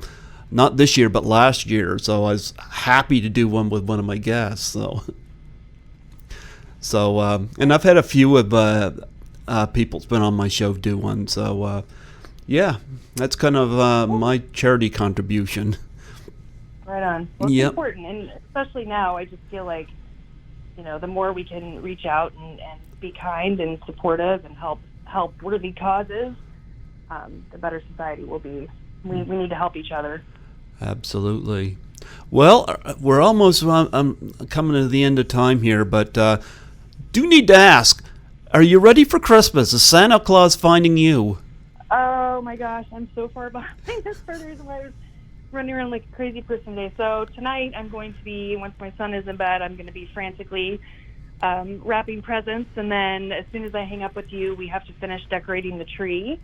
Not this year, but last year. So I was happy to do one with one of my guests. So, and I've had a few of. People's been on my show do one, so yeah, that's kind of my charity contribution. Right on. Well, it's Yep. important, and especially now, I just feel like, the more we can reach out and be kind and supportive and help worthy causes, the better society will be. We need to help each other. Absolutely. Well, we're almost I'm coming to the end of time here, but do need to ask, are you ready for Christmas? Is Santa Claus finding you? Oh my gosh, I'm so far behind as far as I was running around like a crazy person today. So tonight I'm going to be, once my son is in bed, I'm going to be frantically wrapping presents, and then as soon as I hang up with you, we have to finish decorating the tree,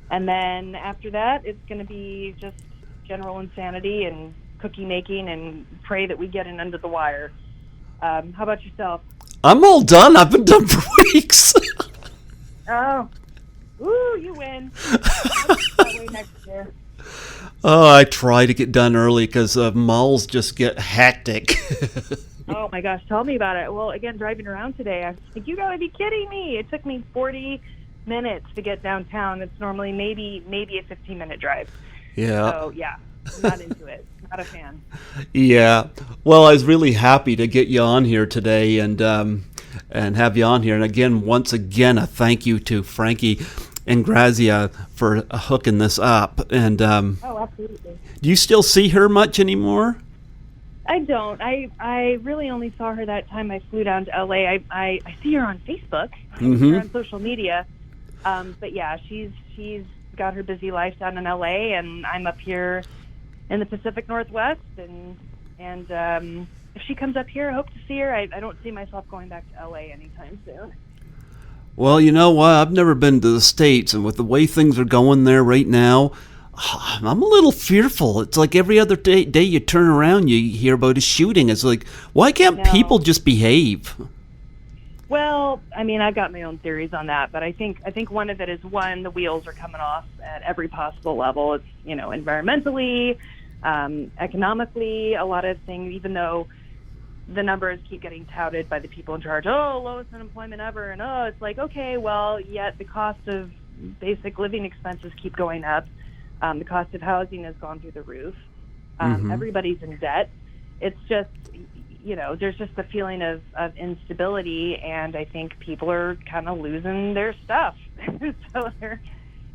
and then after that it's going to be just general insanity and cookie making and pray that we get in under the wire. How about yourself? I'm all done. I've been done for weeks. Oh, ooh, you win. That way next year. Oh, I try to get done early because malls just get hectic. Oh my gosh, tell me about it. Well, again, driving around today, I was like, you gotta be kidding me. It took me 40 minutes to get downtown. It's normally maybe a 15-minute drive. Yeah. So, yeah, I'm not into it. Not a fan. Yeah. Well, I was really happy to get you on here today and have you on here. And again, once again, a thank you to Frankie and Grazia for hooking this up. And Oh, absolutely. do you still see her much anymore? I don't. I really only saw her that time I flew down to LA. I see her on Facebook, or on social media. But yeah, she's got her busy life down in LA, and I'm up here in the Pacific Northwest. And if she comes up here, I hope to see her. I don't see myself going back to LA anytime soon. Well, you know what? I've never been to the States, and with the way things are going there right now, I'm a little fearful. It's like every other day you turn around, you hear about a shooting. It's like, why can't people just behave? Well, I mean, I've got my own theories on that, but I think one of it is, one, the wheels are coming off at every possible level. It's, environmentally, economically, a lot of things, even though the numbers keep getting touted by the people in charge. Oh, lowest unemployment ever. And it's like, okay, well, yet the cost of basic living expenses keep going up. The cost of housing has gone through the roof. Everybody's in debt. It's just, there's just a feeling of instability, and I think people are kind of losing their stuff. So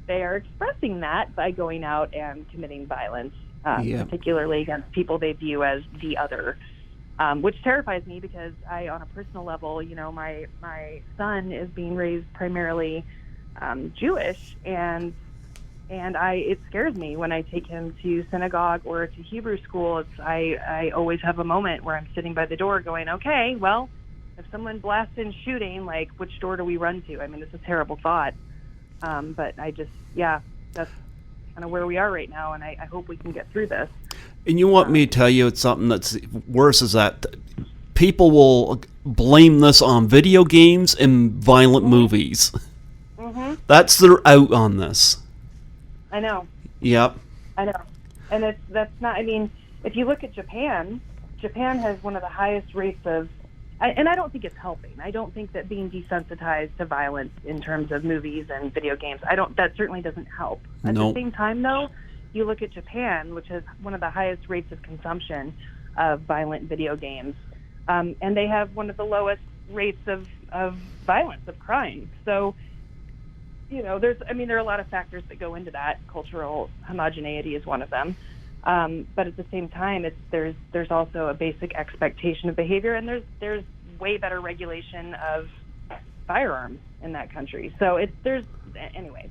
they are expressing that by going out and committing violence, particularly against people they view as the other, which terrifies me because on a personal level, my son is being raised primarily Jewish, and it scares me when I take him to synagogue or to Hebrew school. I always have a moment where I'm sitting by the door going, okay, well, if someone blasts in shooting, like, which door do we run to? I mean, it's a terrible thought. But that's kind of where we are right now, and I hope we can get through this. And you want me to tell you it's something that's worse is that people will blame this on video games and violent movies. That's their out on this. I know. Yep. I know. And that's not, I mean, if you look at Japan has one of the highest rates of, and I don't think it's helping. I don't think that being desensitized to violence in terms of movies and video games, that certainly doesn't help. At the same time, though, you look at Japan, which has one of the highest rates of consumption of violent video games, and they have one of the lowest rates of violence, of crime. So, there are a lot of factors that go into that. Cultural homogeneity is one of them. But at the same time, there's also a basic expectation of behavior, and there's way better regulation of firearms in that country. So there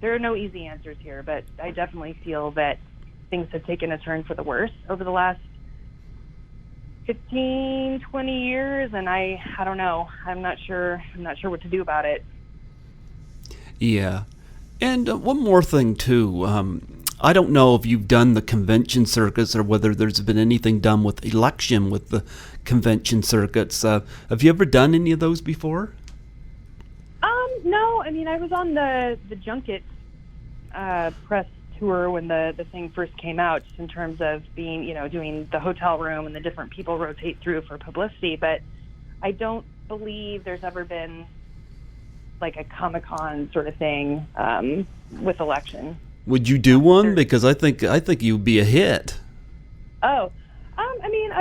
are no easy answers here, but I definitely feel that things have taken a turn for the worse over the last 15, 20 years, and I don't know. I'm not sure what to do about it. Yeah. And one more thing, too. I don't know if you've done the convention circuits or whether there's been anything done with election with the convention circuits. Have you ever done any of those before? No. I mean, I was on the junket press tour when the thing first came out, just in terms of being, doing the hotel room and the different people rotate through for publicity. But I don't believe there's ever been like a Comic-Con sort of thing with election. Would you do one? Because I think you'd be a hit. Oh, I mean,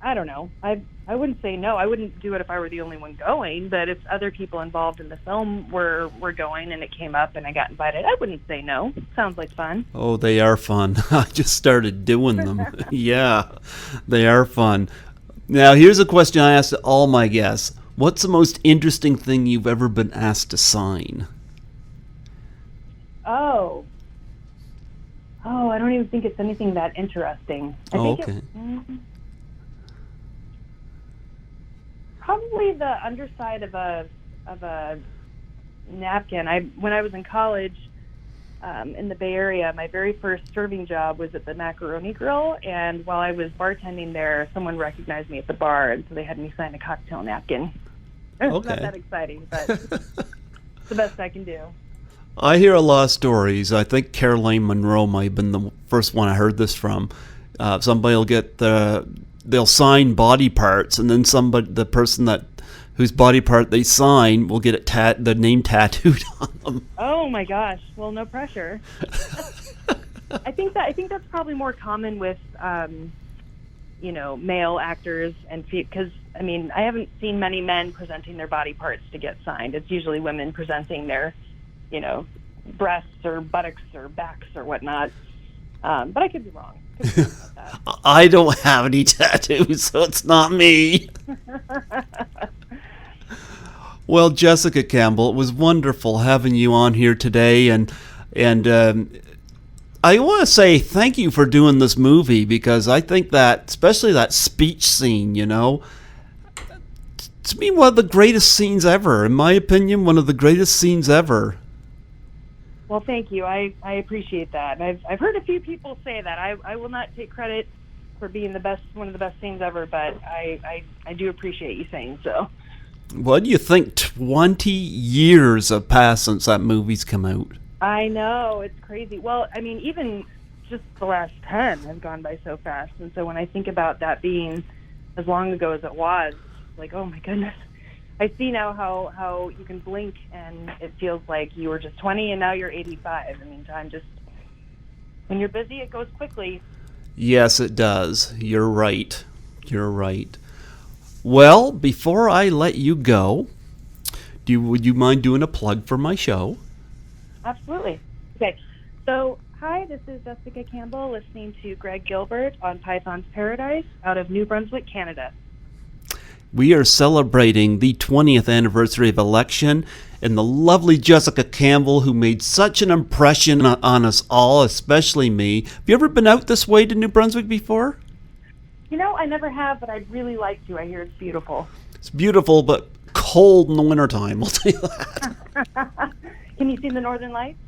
I don't know. I wouldn't say no. I wouldn't do it if I were the only one going, but if other people involved in the film were going and it came up and I got invited, I wouldn't say no. Sounds like fun. Oh, they are fun. I just started doing them. Yeah, they are fun. Now, here's a question I asked all my guests. What's the most interesting thing you've ever been asked to sign? Oh, I don't even think it's anything that interesting. Okay. Probably the underside of a napkin. When I was in college in the Bay Area, my very first serving job was at the Macaroni Grill, and while I was bartending there, someone recognized me at the bar, and so they had me sign a cocktail napkin. It's Okay. not that exciting, but it's the best I can do. I hear a lot of stories. I think Caroline Monroe might have been the first one I heard this from. Somebody will they'll sign body parts, and then the person whose body part they sign will get the name tattooed on them. Oh my gosh! Well, no pressure. I think that's probably more common with male actors and because I mean I haven't seen many men presenting their body parts to get signed. It's usually women presenting their breasts or buttocks or backs or whatnot. But I could be wrong. I don't have any tattoos, so it's not me. Well, Jessica Campbell, it was wonderful having you on here today, and I want to say thank you for doing this movie, because I think that, especially that speech scene, to me, one of the greatest scenes ever. In my opinion, one of the greatest scenes ever. Well, thank you. I appreciate that. And I've heard a few people say that. I will not take credit for being one of the best scenes ever, but I do appreciate you saying so. What do you think? 20 years have passed since that movie's come out. I know, it's crazy. Well, I mean, even just the last 10 have gone by so fast. And so when I think about that being as long ago as it was, like, oh my goodness. I see now how you can blink and it feels like you were just 20 and now you're 85. I mean, time just, when you're busy, it goes quickly. Yes, it does. You're right. You're right. Well, before I let you go, would you mind doing a plug for my show? Absolutely. Okay. So, hi, this is Jessica Campbell listening to Greg Gilbert on Python's Paradise out of New Brunswick, Canada. We are celebrating the 20th anniversary of election, and the lovely Jessica Campbell, who made such an impression on us all, especially me. Have you ever been out this way to New Brunswick before? I never have, but I'd really like to. I hear it's beautiful. It's beautiful, but cold in the wintertime, I'll tell you that. Can you see the Northern Lights?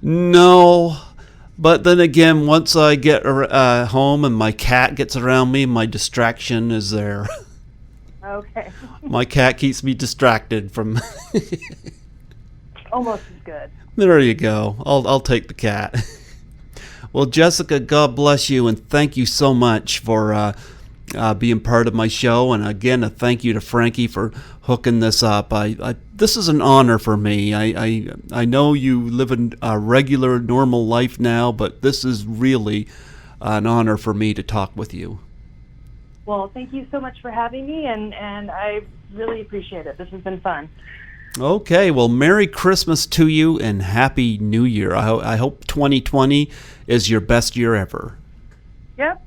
No, but then again, once I get home and my cat gets around me, my distraction is there. Okay. My cat keeps me distracted from... Almost as good. There you go. I'll take the cat. Well, Jessica, God bless you, and thank you so much for being part of my show. And again, a thank you to Frankie for hooking this up. This is an honor for me. I know you live a regular, normal life now, but this is really an honor for me to talk with you. Well, thank you so much for having me, and I really appreciate it. This has been fun. Okay, well, Merry Christmas to you and Happy New Year. I hope 2020 is your best year ever. Yep,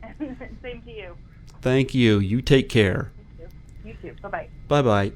same to you. Thank you. You take care. You too. Bye-bye. Bye-bye.